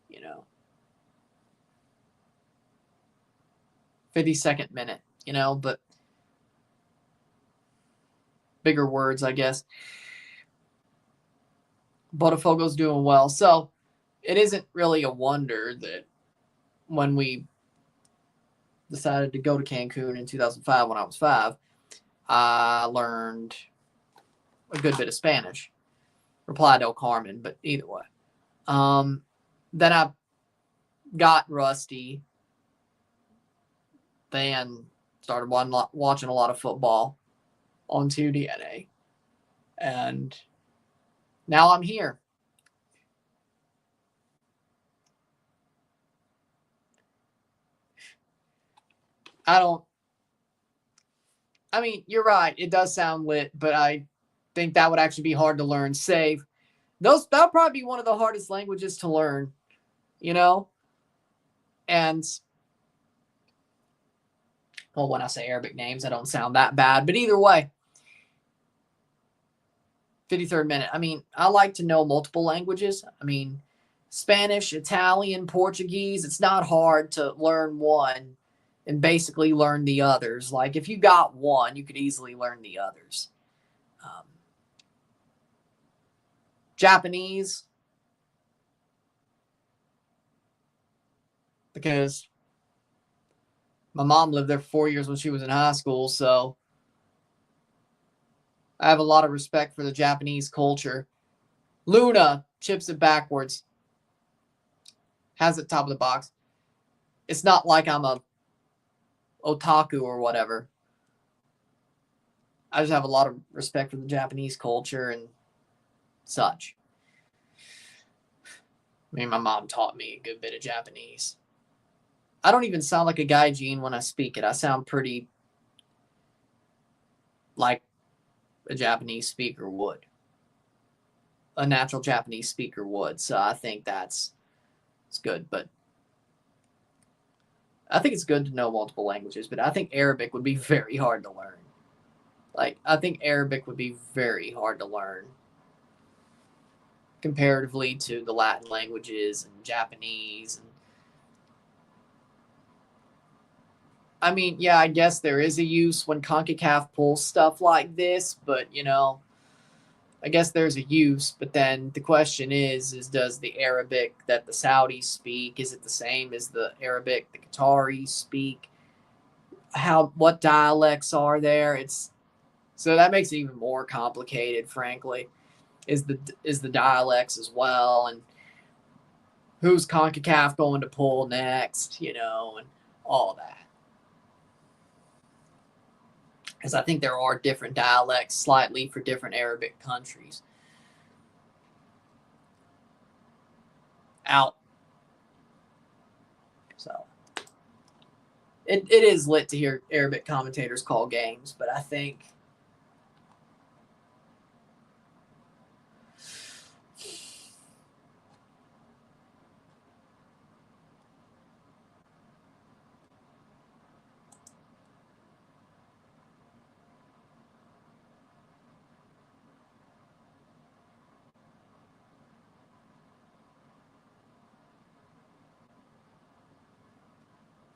you know. 52nd minute, you know, but bigger words, I guess. Botafogo's doing well. So it isn't really a wonder that when we decided to go to Cancun in 2005 when I was 5, I learned a good bit of Spanish. Reply del Carmen, but either way. Then I got rusty. Then started watching a lot of football on TUDNA. And now I'm here. I mean, you're right. It does sound lit, but I think that would actually be hard to learn. Save. That'll probably be one of the hardest languages to learn, you know? And, well, when I say Arabic names, I don't sound that bad. But either way, 53rd minute. I mean, I like to know multiple languages. I mean, Spanish, Italian, Portuguese. It's not hard to learn one and basically learn the others. Like, if you got one, you could easily learn the others. Japanese, because my mom lived there for 4 years when she was in high school, so I have a lot of respect for the Japanese culture. Luna chips it backwards. Has it top of the box. It's not like I'm a otaku or whatever. I just have a lot of respect for the Japanese culture and such. I mean, my mom taught me a good bit of Japanese. I don't even sound like a gaijin when I speak it. I sound pretty like a Japanese speaker would. A natural Japanese speaker would. So I think it's good. But I think it's good to know multiple languages. But I think Arabic would be very hard to learn. Like, I think Arabic would be very hard to learn comparatively to the Latin languages and Japanese. And I mean, yeah, I guess there is a use when CONCACAF pulls stuff like this, but, you know, I guess there's a use. But then the question is does the Arabic that the Saudis speak, is it the same as the Arabic the Qataris speak? What dialects are there? So that makes it even more complicated, frankly, is the dialects as well, and who's CONCACAF going to pull next, you know, and all that. Because I think there are different dialects slightly for different Arabic countries. Out. So it is lit to hear Arabic commentators call games, but I think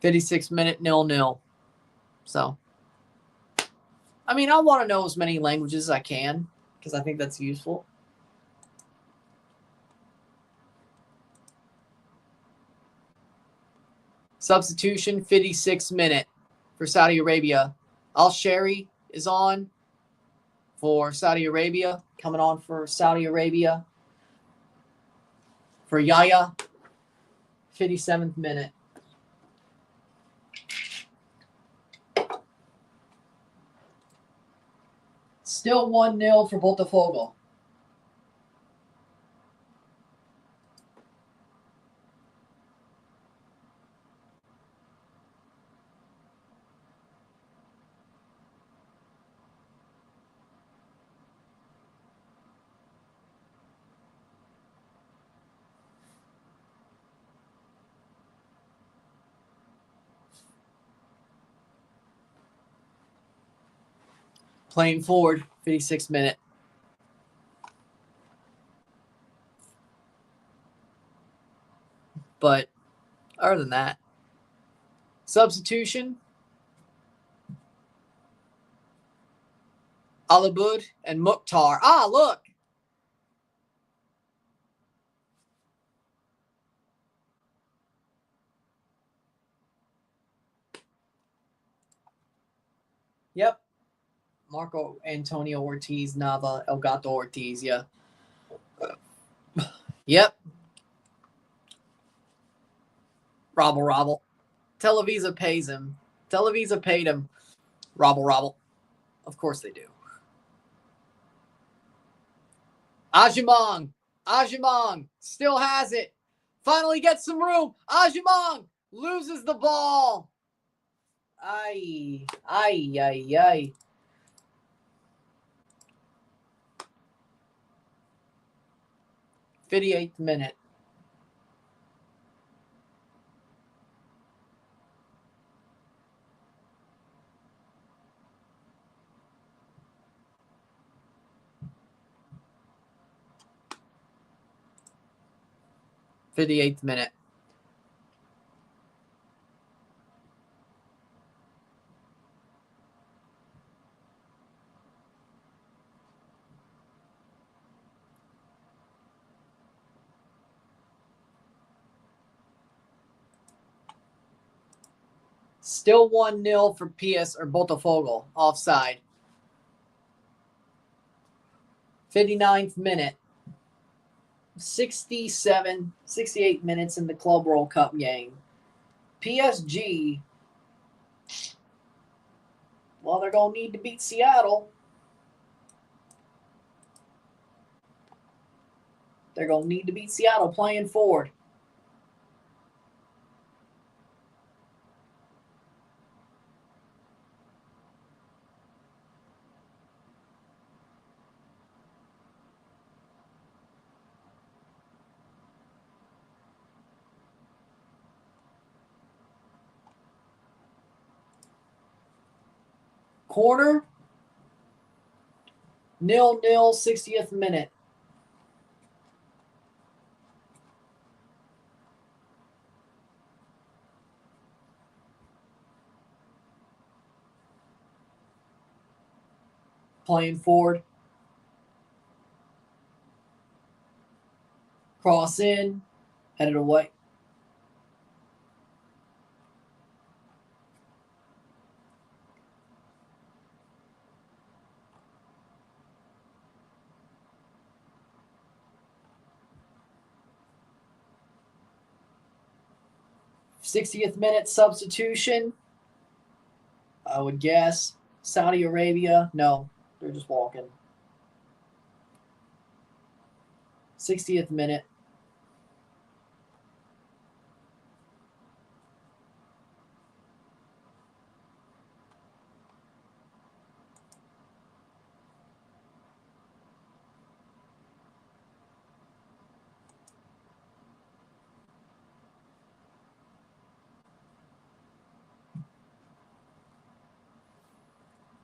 (56-minute 0-0). So, I mean, I want to know as many languages as I can because I think that's useful. Substitution, 56-minute for Saudi Arabia. Al-Shari is on for Saudi Arabia. Coming on for Saudi Arabia. For Yaya, 57th minute. Still 1-0 for Botafogo. Playing forward, 56th minute. But other than that, substitution, Alabud and Mukhtar. Ah, look. Yep. Marco Antonio Ortiz, Nava, El Gato Ortiz, yeah. Yep. Robble. Televisa pays him. Televisa paid him. Robble. Of course they do. Ajimong still has it. Finally gets some room. Ajimong loses the ball. Ay. 58th minute. 58th minute. Still 1-0 for PS or Botafogo. Offside. 59th minute. 68 minutes in the Club World Cup game. PSG, well, they're going to need to beat Seattle. They're going to need to beat Seattle playing forward. Corner. 0-0, 60th minute. Playing forward. Cross in. Headed away. '60th minute substitution. I would guess Saudi Arabia. No, they're just walking. 60th minute.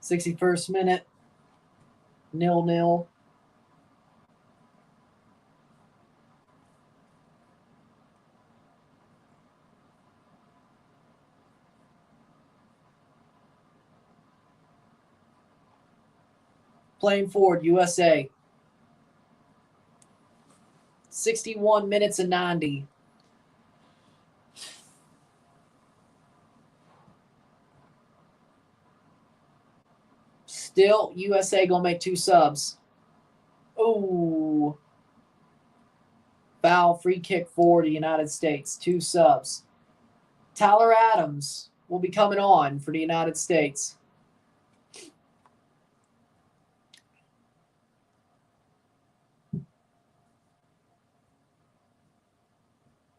'61st minute. 0-0. Playing forward, USA. 61 minutes and 90. Still, USA going to make 2 subs. Ooh. Foul, free kick for the United States. 2 subs. Tyler Adams will be coming on for the United States.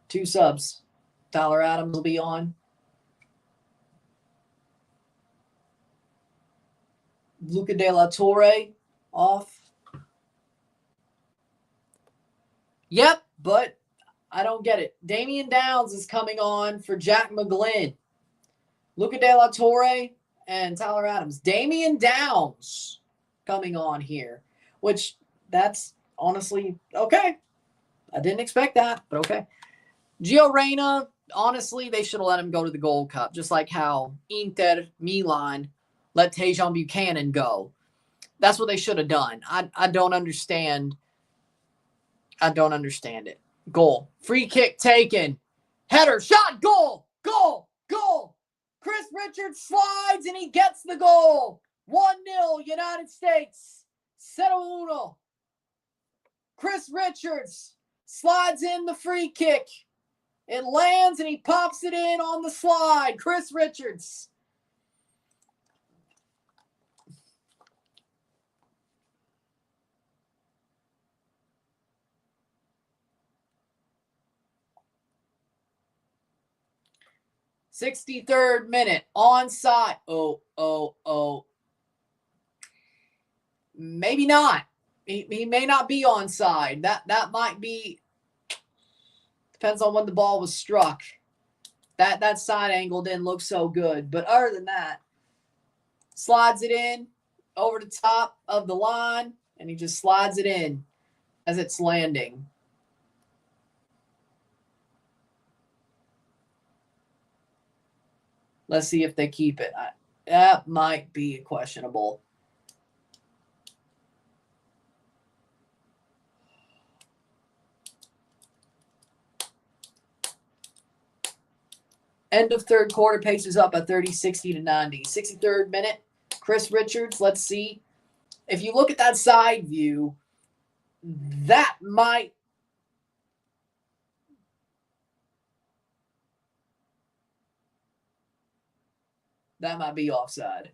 Two subs. Tyler Adams will be on. Luca De La Torre off. Yep, but I don't get it. Damian Downs is coming on for Jack McGlynn. Luca De La Torre and Tyler Adams. Damian Downs coming on here, which that's honestly okay. I didn't expect that, but okay. Gio Reyna, honestly, they should have let him go to the Gold Cup, just like how Inter Milan let Tajon Buchanan go. That's what they should have done. I don't understand. I don't understand it. Goal. Free kick taken. Header. Shot. Goal. Goal. Goal. Chris Richards slides and he gets the goal. 1-0 United States. 0-1. Chris Richards slides in the free kick. It lands and he pops it in on the slide. Chris Richards. '63rd minute. Onside. Oh. Maybe not. He may not be onside. That might be. Depends on when the ball was struck. That side angle didn't look so good. But other than that, slides it in over the top of the line, and he just slides it in as it's landing. Let's see if they keep it. That might be questionable. End of third quarter, pace is up at 30, 60 to 90. 63rd minute, Chris Richards. Let's see. If you look at that side view, that might be offside.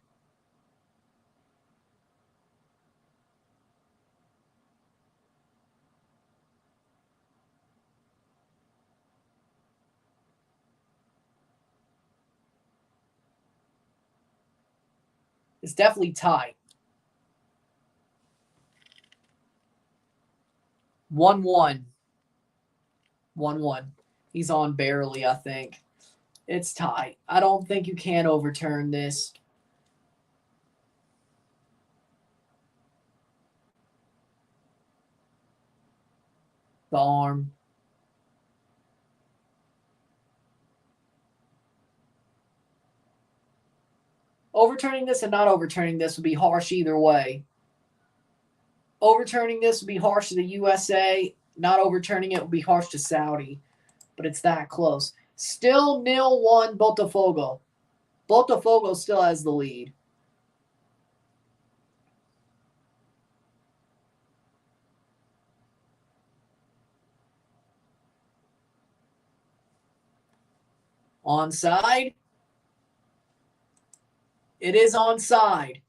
It's definitely tight. 1-1. 1-1. He's on barely, I think. It's tight. I don't think you can overturn this. The arm. Overturning this and not overturning this would be harsh either way. Overturning this would be harsh to the USA. Not overturning it would be harsh to Saudi. But it's that close. Still 0-1 Botafogo. Botafogo still has the lead. Onside. It is onside.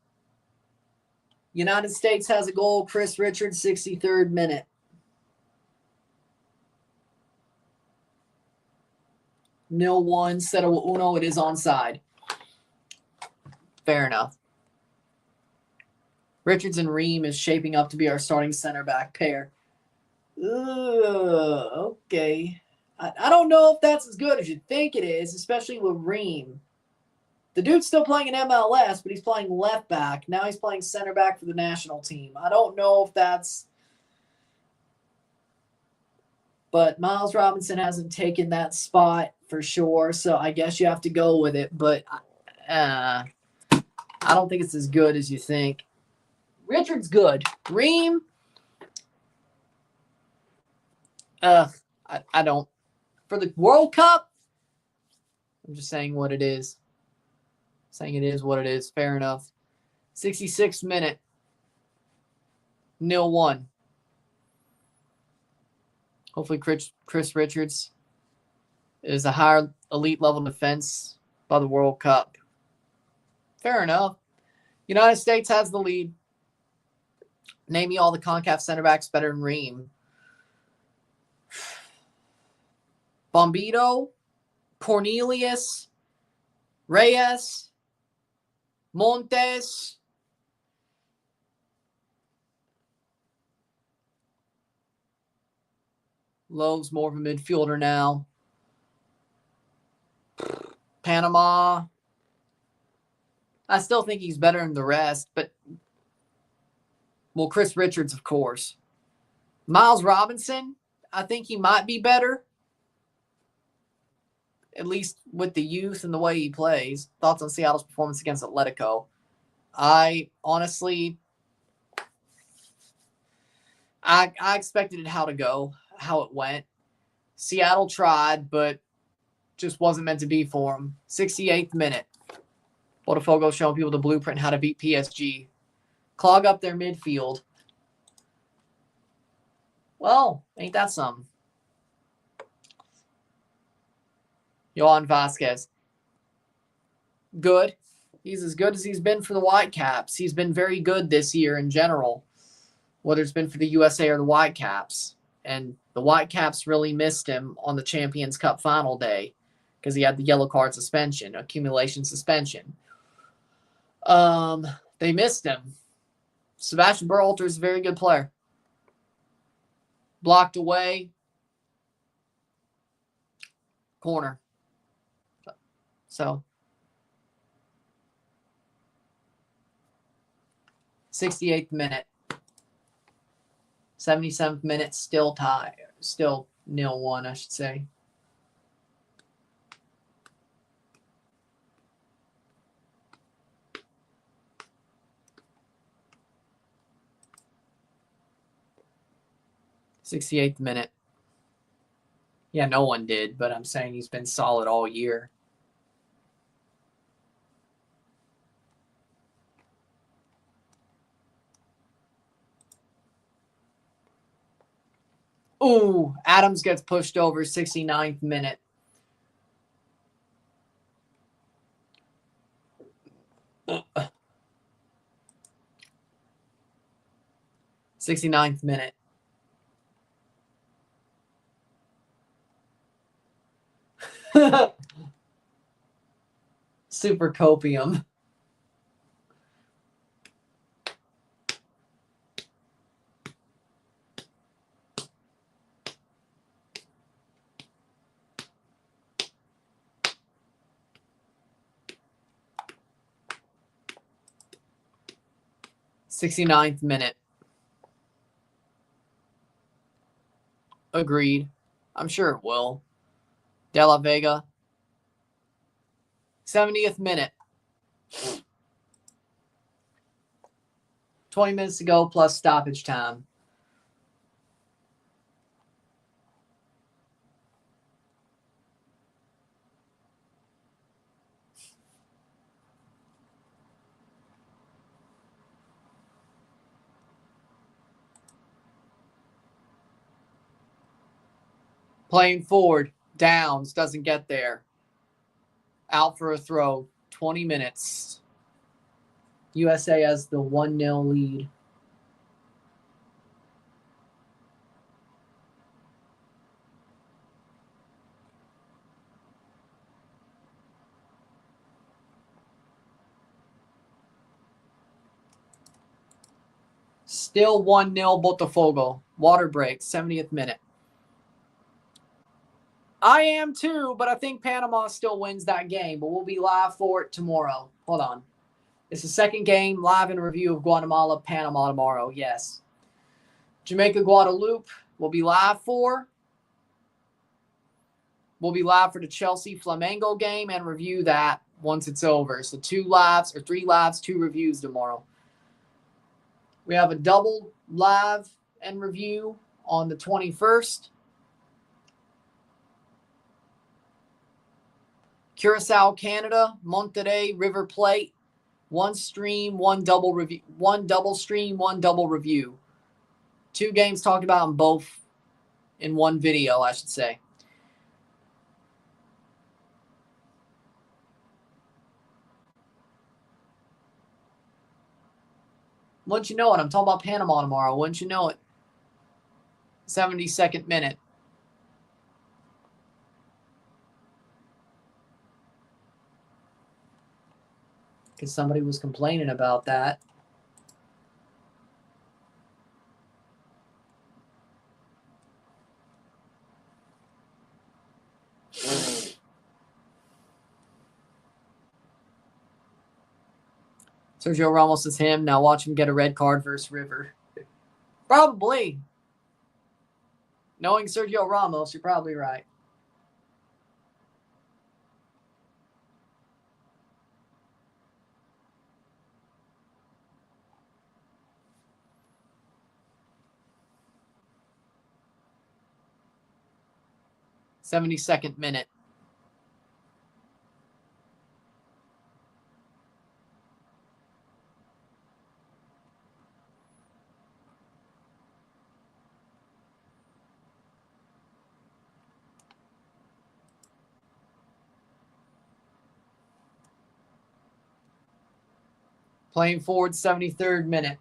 United States has a goal. Chris Richards, 63rd minute. Nil 1, Settle Uno. It is onside. Fair enough. Richards and Ream is shaping up to be our starting center back pair. Okay. I don't know if that's as good as you think it is, especially with Ream. The dude's still playing in MLS, but he's playing left back. Now he's playing center back for the national team. I don't know if that's... But Miles Robinson hasn't taken that spot for sure, so I guess you have to go with it. But I don't think it's as good as you think. Richard's good. Ream, I don't. For the World Cup, I'm just saying what it is. Saying it is what it is. Fair enough. 66th minute. 0-1. Hopefully Chris Richards is a higher elite level defense by the World Cup. Fair enough. United States has the lead. Name me all the CONCACAF center backs better than Ream. Bombito, Cornelius, Reyes, Montes. Lowe's more of a midfielder now. Panama. I still think he's better than the rest, but well, Chris Richards, of course. Miles Robinson, I think he might be better. At least with the youth and the way he plays. Thoughts on Seattle's performance against Atletico? I honestly, I expected it how it went. Seattle tried, but just wasn't meant to be for him. 68th minute. Botafogo showing people the blueprint how to beat PSG. Clog up their midfield. Well, ain't that something? Yohan Vasquez. Good. He's as good as he's been for the Whitecaps. He's been very good this year in general, whether it's been for the USA or the Whitecaps. And the Whitecaps really missed him on the Champions Cup final day because he had the yellow card suspension, accumulation suspension. They missed him. Sebastian Berhalter is a very good player. Blocked away. Corner. So, 68th minute. 77th minute, still tie. Still 0-1, I should say. 68th minute. Yeah, no one did, but I'm saying he's been solid all year. Ooh, Adams gets pushed over 69th minute. '69th minute. Super copium. '69th minute. Agreed. I'm sure it will. De La Vega. 70th minute. 20 minutes to go plus stoppage time. Playing forward. Downs. Doesn't get there. Out for a throw. 20 minutes. USA has the 1-0 lead. Still 1-0 Botafogo. Water break. 70th minute. I am too, but I think Panama still wins that game. But we'll be live for it tomorrow. Hold on. It's the second game, live in review of Guatemala, Panama tomorrow. Yes. Jamaica, Guadeloupe, we'll be live for. We'll be live for the Chelsea Flamengo game and review that once it's over. So 3 lives, 2 reviews tomorrow. We have a double live and review on the 21st. Curacao, Canada, Monterrey, River Plate. 1 stream, 1 double review, 1 double stream, 1 double review. 2 games talked about in both in 1 video, I should say. Wouldn't you know it? I'm talking about Panama tomorrow. Wouldn't you know it? 72nd minute. Because somebody was complaining about that. Sergio Ramos is him. Now watch him get a red card versus River. Probably. Knowing Sergio Ramos, you're probably right. '72nd minute. Playing forward, 73rd minute.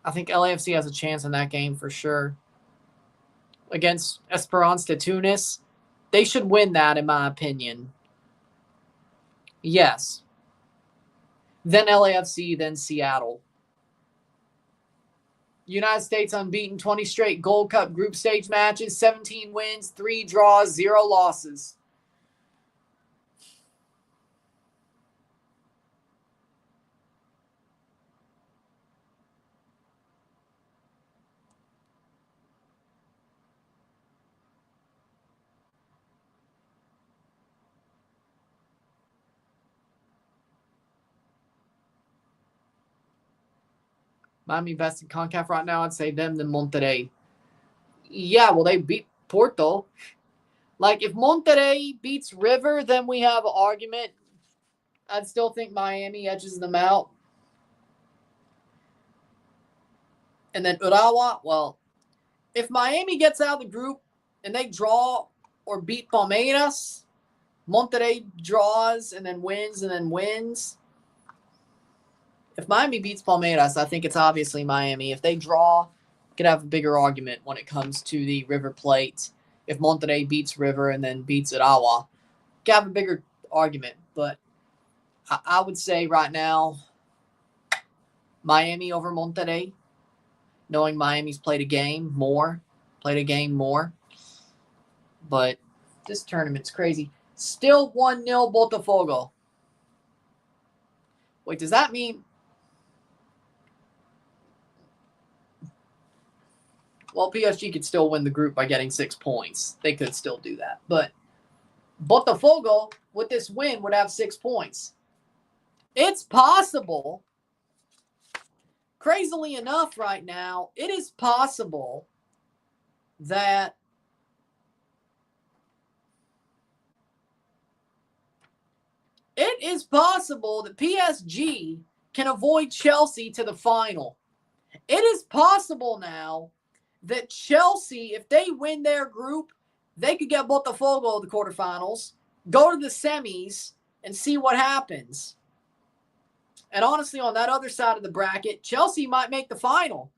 I think LAFC has a chance in that game for sure. Against Esperance de Tunis. They should win that, in my opinion. Yes. Then LAFC, then Seattle. United States unbeaten, 20 straight Gold Cup group stage matches, 17 wins, 3 draws, 0 losses. Miami best in CONCACAF right now. I'd say them than Monterrey. Yeah, well, they beat Porto. Like, if Monterrey beats River, then we have an argument. I'd still think Miami edges them out. And then Urawa, well, if Miami gets out of the group and they draw or beat Palmeiras, Monterrey draws and then wins. If Miami beats Palmeiras, I think it's obviously Miami. If they draw, could have a bigger argument when it comes to the River Plate. If Monterrey beats River and then beats Urawa, could have a bigger argument. But I would say right now, Miami over Monterrey, knowing Miami's played a game more. But this tournament's crazy. Still 1-0 Botafogo. Wait, does that mean... Well, PSG could still win the group by getting 6 points. They could still do that. But Botafogo, with this win, would have 6 points. It's possible, crazily enough right now, it is possible that PSG can avoid Chelsea to the final. It is possible now that Chelsea, if they win their group, they could get Botafogo to the quarterfinals, go to the semis, and see what happens. And honestly, on that other side of the bracket, Chelsea might make the final.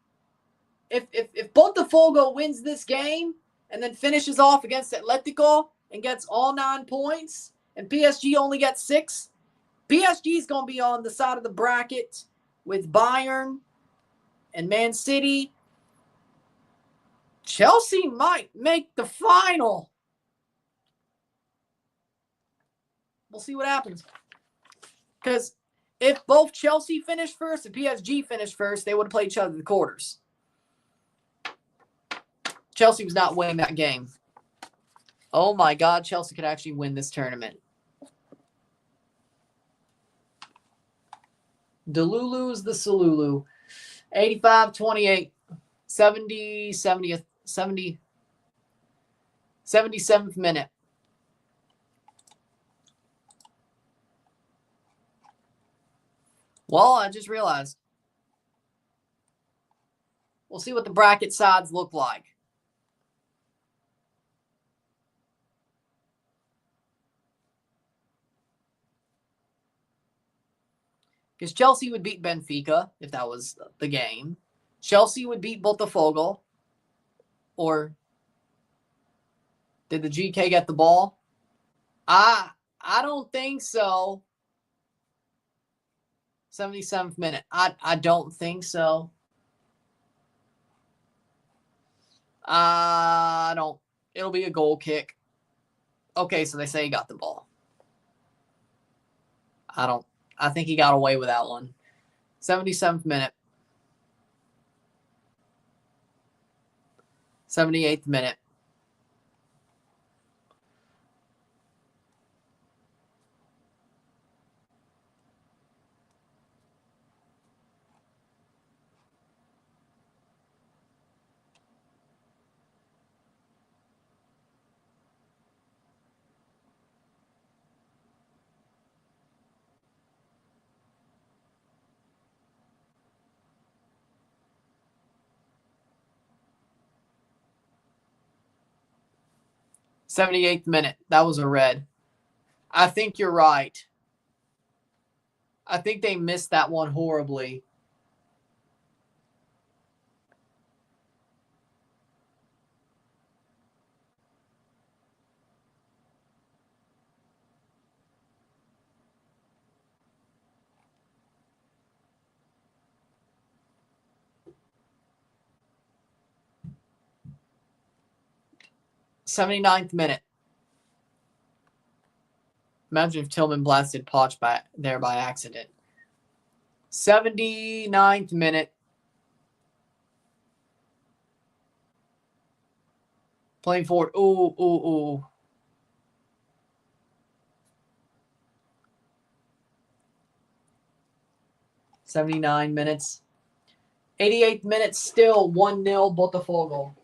If Botafogo wins this game and then finishes off against Atletico and gets all 9 points, and PSG only gets 6, PSG is going to be on the side of the bracket with Bayern and Man City. Chelsea might make the final. We'll see what happens. Because if both Chelsea finish first and PSG finish first, they would have played each other in the quarters. Chelsea was not winning that game. Oh my God, Chelsea could actually win this tournament. Delulu's the Salulu. 85-28. 77th minute. Well, I just realized. We'll see what the bracket sides look like. Because Chelsea would beat Benfica if that was the game. Chelsea would beat Botafogo. Or did the GK get the ball? I don't think so. 77th minute. I don't think so. I don't. It'll be a goal kick. Okay, so they say he got the ball. I think he got away with that one. 77th minute. 78th minute. '78th minute. That was a red. I think you're right. I think they missed that one horribly. '79th minute. Imagine if Tillman blasted Poch there by accident. 79th minute. Playing forward. Ooh. 79 minutes. 88th minute, still 1-0 Botafogo.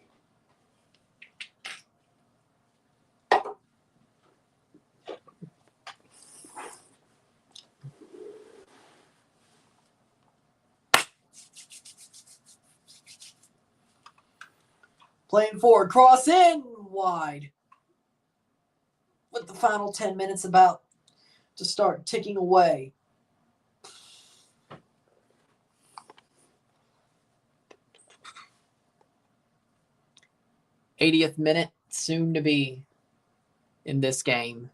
Playing forward, cross in, wide. With the final 10 minutes about to start ticking away. '80th minute, soon to be in this game.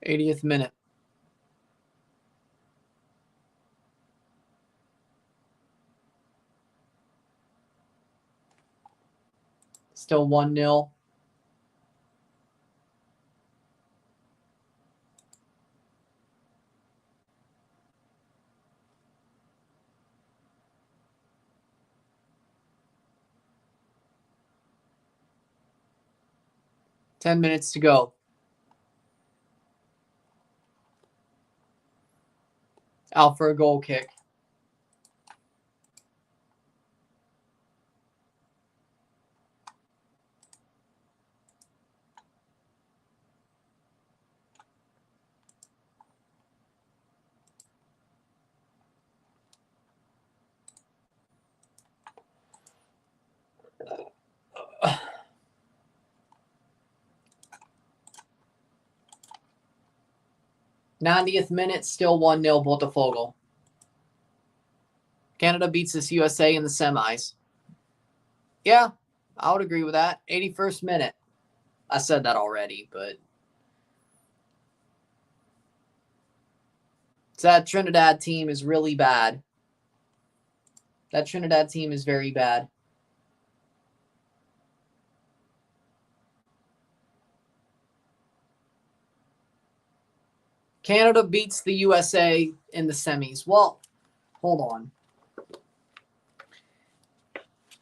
'80th minute. Still 1-0. Ten minutes to go. Out for a goal kick. '90th minute, still 1-0 Botafogo. Canada beats this USA in the semis. Yeah, I would agree with that. 81st minute. I said that already, but that Trinidad team is really bad. That Trinidad team is very bad. Canada beats the USA in the semis. Well, hold on.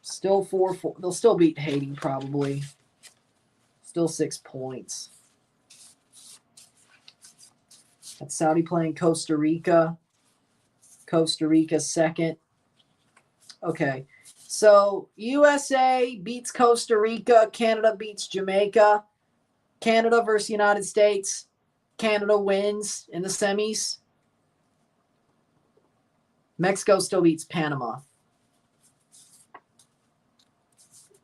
Still 4-4. They'll still beat Haiti, probably. Still 6 points. That's Saudi playing Costa Rica. Costa Rica second. Okay. So USA beats Costa Rica. Canada beats Jamaica. Canada versus United States. Canada wins in the semis. Mexico still beats Panama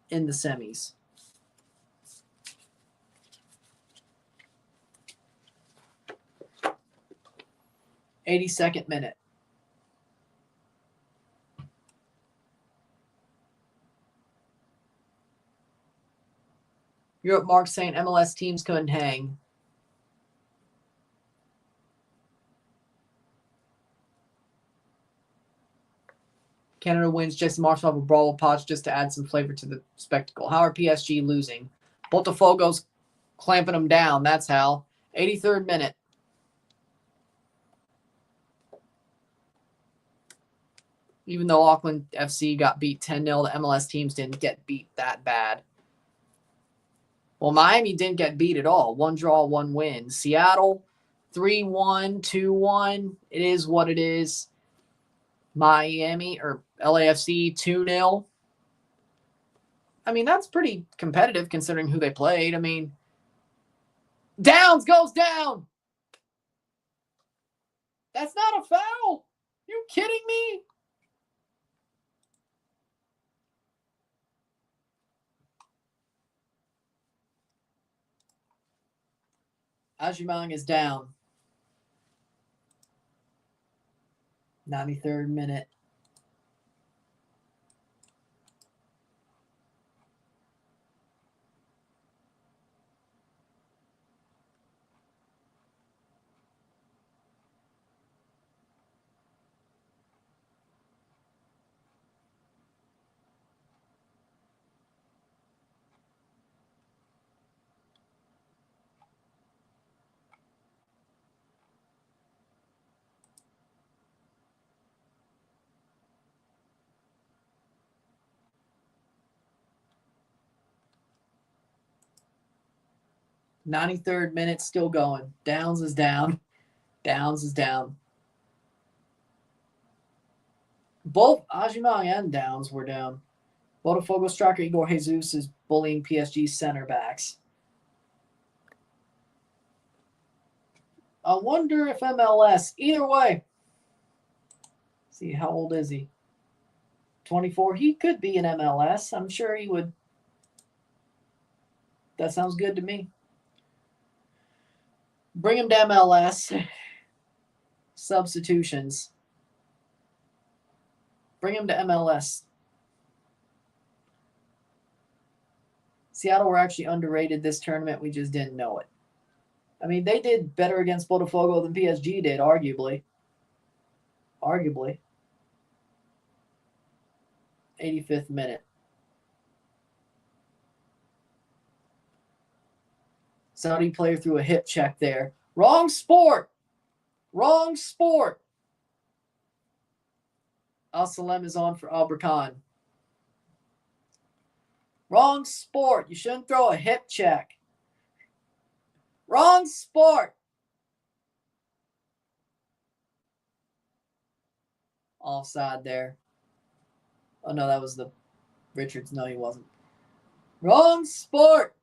in the semis. '82nd minute. Europe Mark saying MLS teams couldn't hang. Canada wins. Jason Marshall have a brawl potch just to add some flavor to the spectacle. How are PSG losing? Botafogo's clamping them down. That's how. 83rd minute. Even though Auckland FC got beat 10-0, the MLS teams didn't get beat that bad. Well, Miami didn't get beat at all. 1 draw, 1 win. Seattle, 3-1, 2-1. It is what it is. Miami or LAFC 2-0. I mean, that's pretty competitive considering who they played. I mean, Downs goes down. That's not a foul. You kidding me? Ajimang is down. 93rd minute. 93rd minute, still going. Downs is down. Downs is down. Both Ajimang and Downs were down. Botafogo striker Igor Jesus is bullying PSG center backs. I wonder if MLS. Either way. See, how old is he? 24. He could be in MLS. I'm sure he would. That sounds good to me. Bring him to MLS. Substitutions. Bring him to MLS. Seattle were actually underrated this tournament. We just didn't know it. I mean, they did better against Botafogo than PSG did, arguably. Arguably. 85th minute. Saudi player threw a hip check there. Wrong sport. Wrong sport. Al-Salem is on for Albrecht. Wrong sport. You shouldn't throw a hip check. Wrong sport. Offside there. Oh, no, that was the Richards. No, he wasn't. Wrong sport.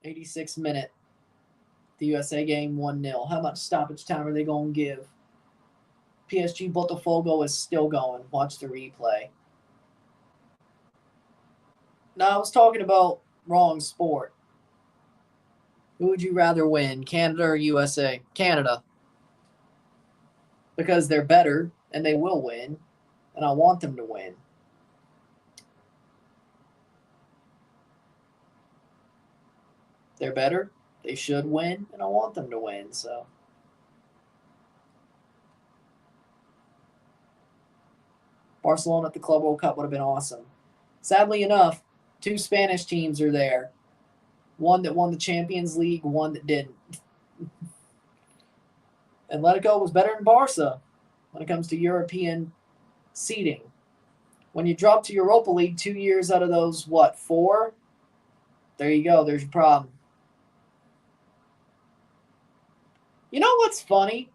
'86th minute. The USA game 1-0. How much stoppage time are they going to give? PSG Botafogo is still going. Watch the replay. No, I was talking about wrong sport. Who would you rather win, Canada or USA? Canada. Because they're better, and they will win, and I want them to win. They're better, they should win, and I want them to win, so. Barcelona at the Club World Cup would have been awesome. Sadly enough, 2 Spanish teams are there. One that won the Champions League, one that didn't. Atletico was better than Barca when it comes to European seeding. When you drop to Europa League 2 years out of those, 4? There you go. There's your problem. You know what's funny?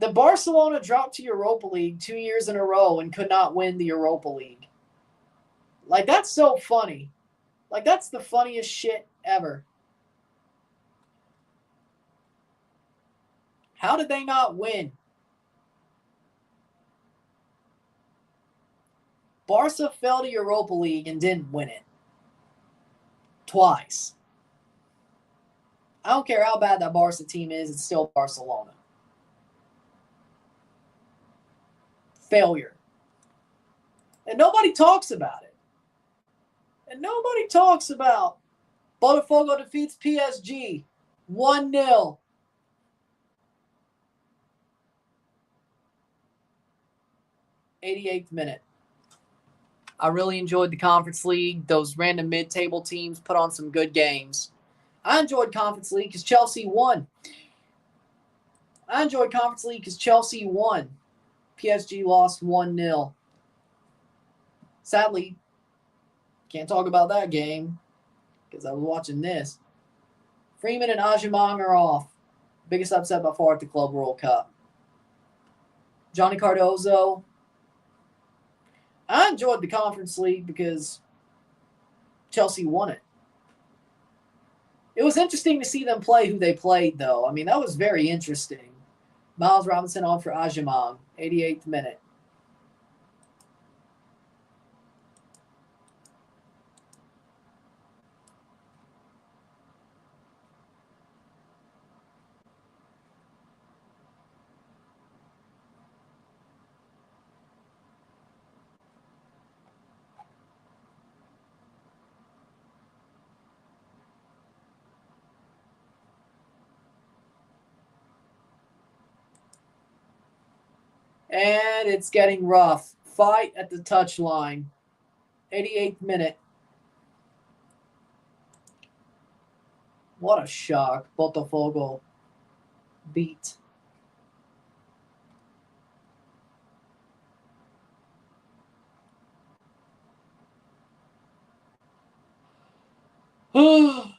The Barcelona dropped to Europa League 2 years in a row and could not win the Europa League. Like, that's so funny. Like, that's the funniest shit ever. How did they not win? Barca fell to Europa League and didn't win it. Twice. I don't care how bad that Barca team is, it's still Barcelona. Failure. And nobody talks about it. And nobody talks about Botafogo defeats PSG 1-0. '88th minute. I really enjoyed the Conference League. Those random mid-table teams put on some good games. I enjoyed Conference League because Chelsea won. PSG lost 1-0. Sadly, can't talk about that game because I was watching this. Freeman and Ajimang are off. Biggest upset by far at the Club World Cup. Johnny Cardozo. I enjoyed the Conference League because Chelsea won it. It was interesting to see them play who they played, though. I mean, that was very interesting. Miles Robinson on for Ajimang, 88th minute. And it's getting rough. Fight at the touchline. 88th minute. What a shock. Botafogo beat. Oh.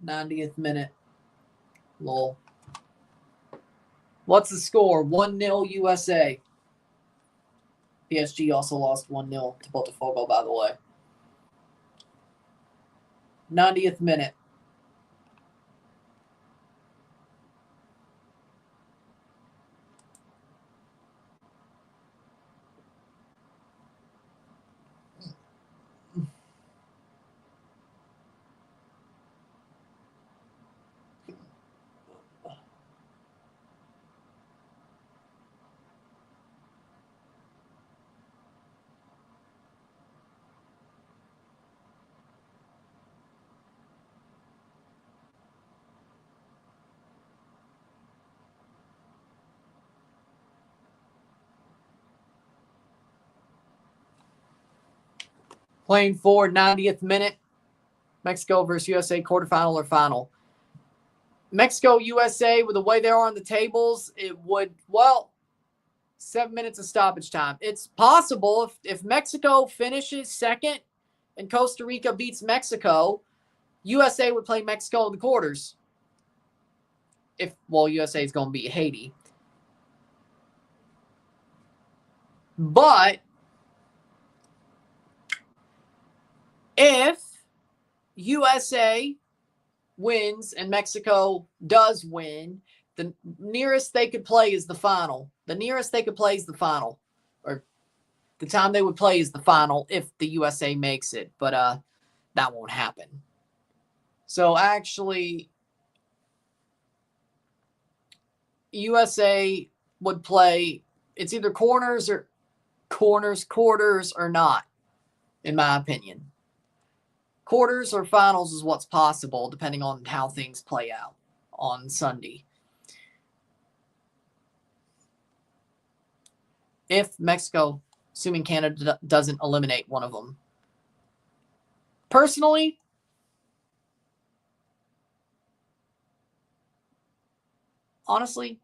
90th minute. Lol. What's the score? 1-0 USA. PSG also lost 1-0 to Botafogo, by the way. 90th minute. Playing for 90th minute. Mexico versus USA quarterfinal or final. Mexico, USA, with the way they are on the tables, it would, 7 minutes of stoppage time. It's possible if Mexico finishes second and Costa Rica beats Mexico, USA would play Mexico in the quarters. USA is going to beat Haiti. But if USA wins and Mexico does win, the nearest they could play is the final. The nearest they could play is the final. Or the time they would play is the final if the USA makes it. But that won't happen. So actually, USA would play, it's either quarters or not, in my opinion. Quarters or finals is what's possible, depending on how things play out on Sunday. If Mexico, assuming Canada doesn't eliminate one of them. Personally, honestly,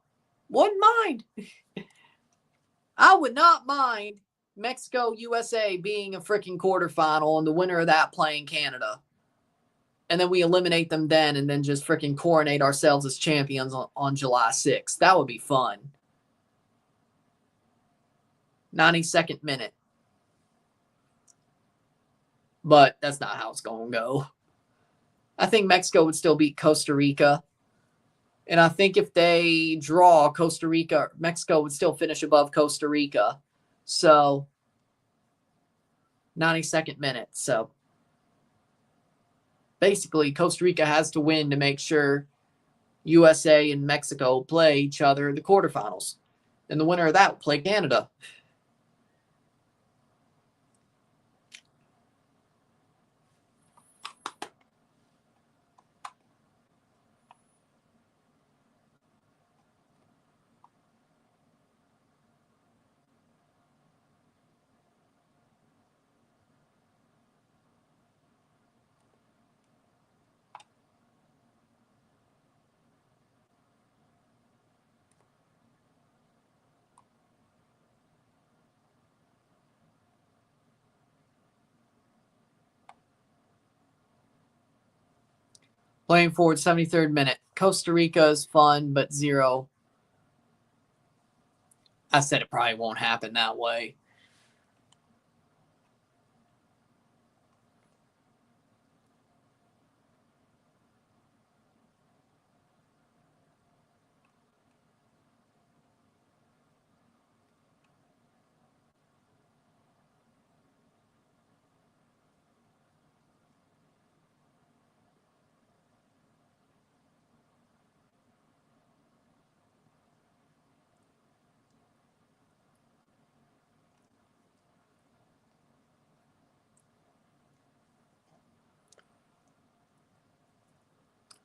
wouldn't mind. I would not mind Mexico, USA being a freaking quarterfinal and the winner of that playing Canada. And then we eliminate them then and then just freaking coronate ourselves as champions on July 6th. That would be fun. 92nd minute. But that's not how it's going to go. I think Mexico would still beat Costa Rica. And I think if they draw Costa Rica, Mexico would still finish above Costa Rica. So, 92nd minute. So, basically, Costa Rica has to win to make sure USA and Mexico play each other in the quarterfinals. And the winner of that will play Canada. Playing forward, 73rd minute. Costa Rica is fun, but 0. I said it probably won't happen that way.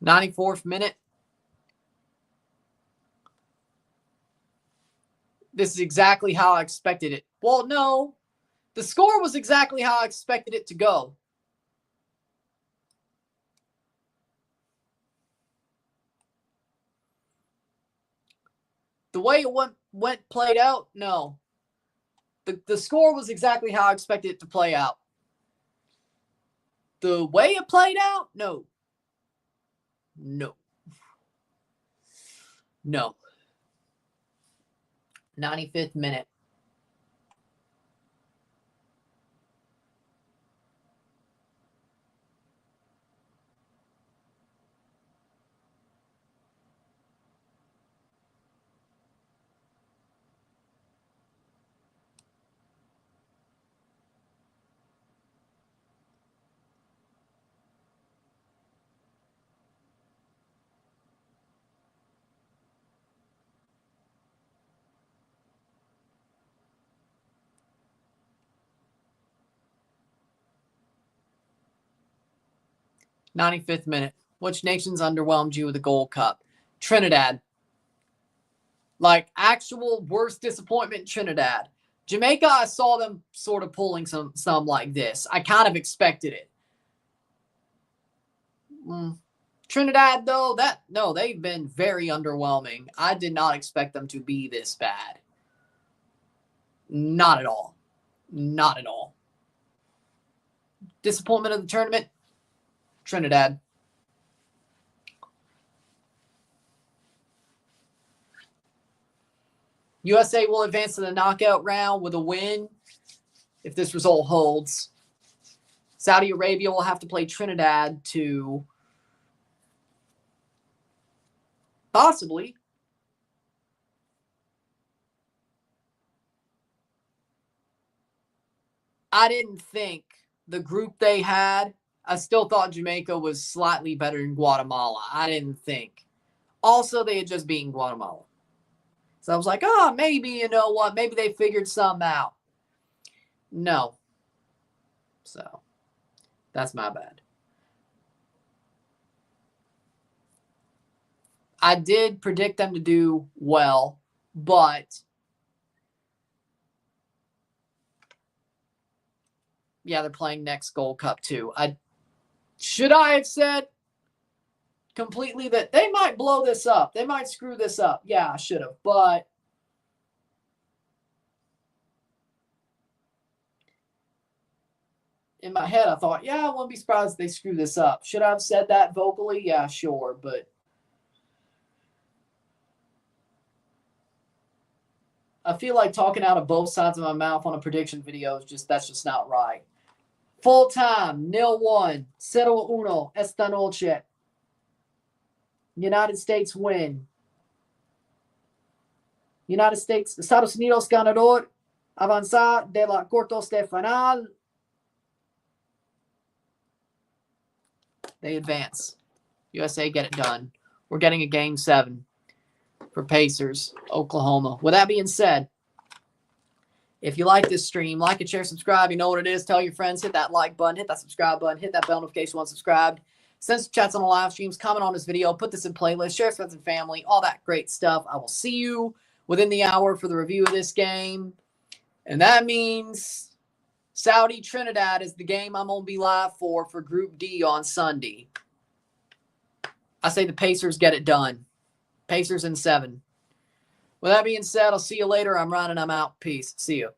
'94th minute. This is exactly how I expected it. Well, no. The score was exactly how I expected it to go. The way it played out, no. The score was exactly how I expected it to play out. The way it played out, no. No. No. 95th minute. '95th minute. Which nations underwhelmed you with the Gold Cup? Trinidad. Like, actual worst disappointment, Trinidad. Jamaica, I saw them sort of pulling some like this. I kind of expected it. Trinidad, though, they've been very underwhelming. I did not expect them to be this bad. Not at all. Not at all. Disappointment of the tournament? Trinidad. USA will advance to the knockout round with a win if this result holds. Saudi Arabia will have to play Trinidad to possibly. I didn't think the group they had, I still thought Jamaica was slightly better than Guatemala. I didn't think. Also, they had just beaten Guatemala. So I was like, oh, maybe, you know what? Maybe they figured something out. No. So that's my bad. I did predict them to do well, but yeah, they're playing next Gold Cup too. Should I have said completely that they might blow this up? They might screw this up. Yeah, I should have. But in my head, I thought, yeah, I wouldn't be surprised if they screw this up. Should I have said that vocally? Yeah, sure. But I feel like talking out of both sides of my mouth on a prediction video is that's just not right. Full time, 0-1, 0-1, esta noche. United States win. United States, Estados Unidos ganador, avanzar de la cuartos de final. They advance. USA get it done. We're getting a game 7 for Pacers, Oklahoma. With that being said, if you like this stream, like and share, subscribe. You know what it is. Tell your friends. Hit that like button. Hit that subscribe button. Hit that bell notification once subscribed. Send some chats on the live streams. Comment on this video. Put this in playlist. Share with friends and family. All that great stuff. I will see you within the hour for the review of this game. And that means Saudi Trinidad is the game I'm going to be live for Group D on Sunday. I say the Pacers get it done. Pacers in 7. With that being said, I'll see you later. I'm Ron and I'm out. Peace. See you.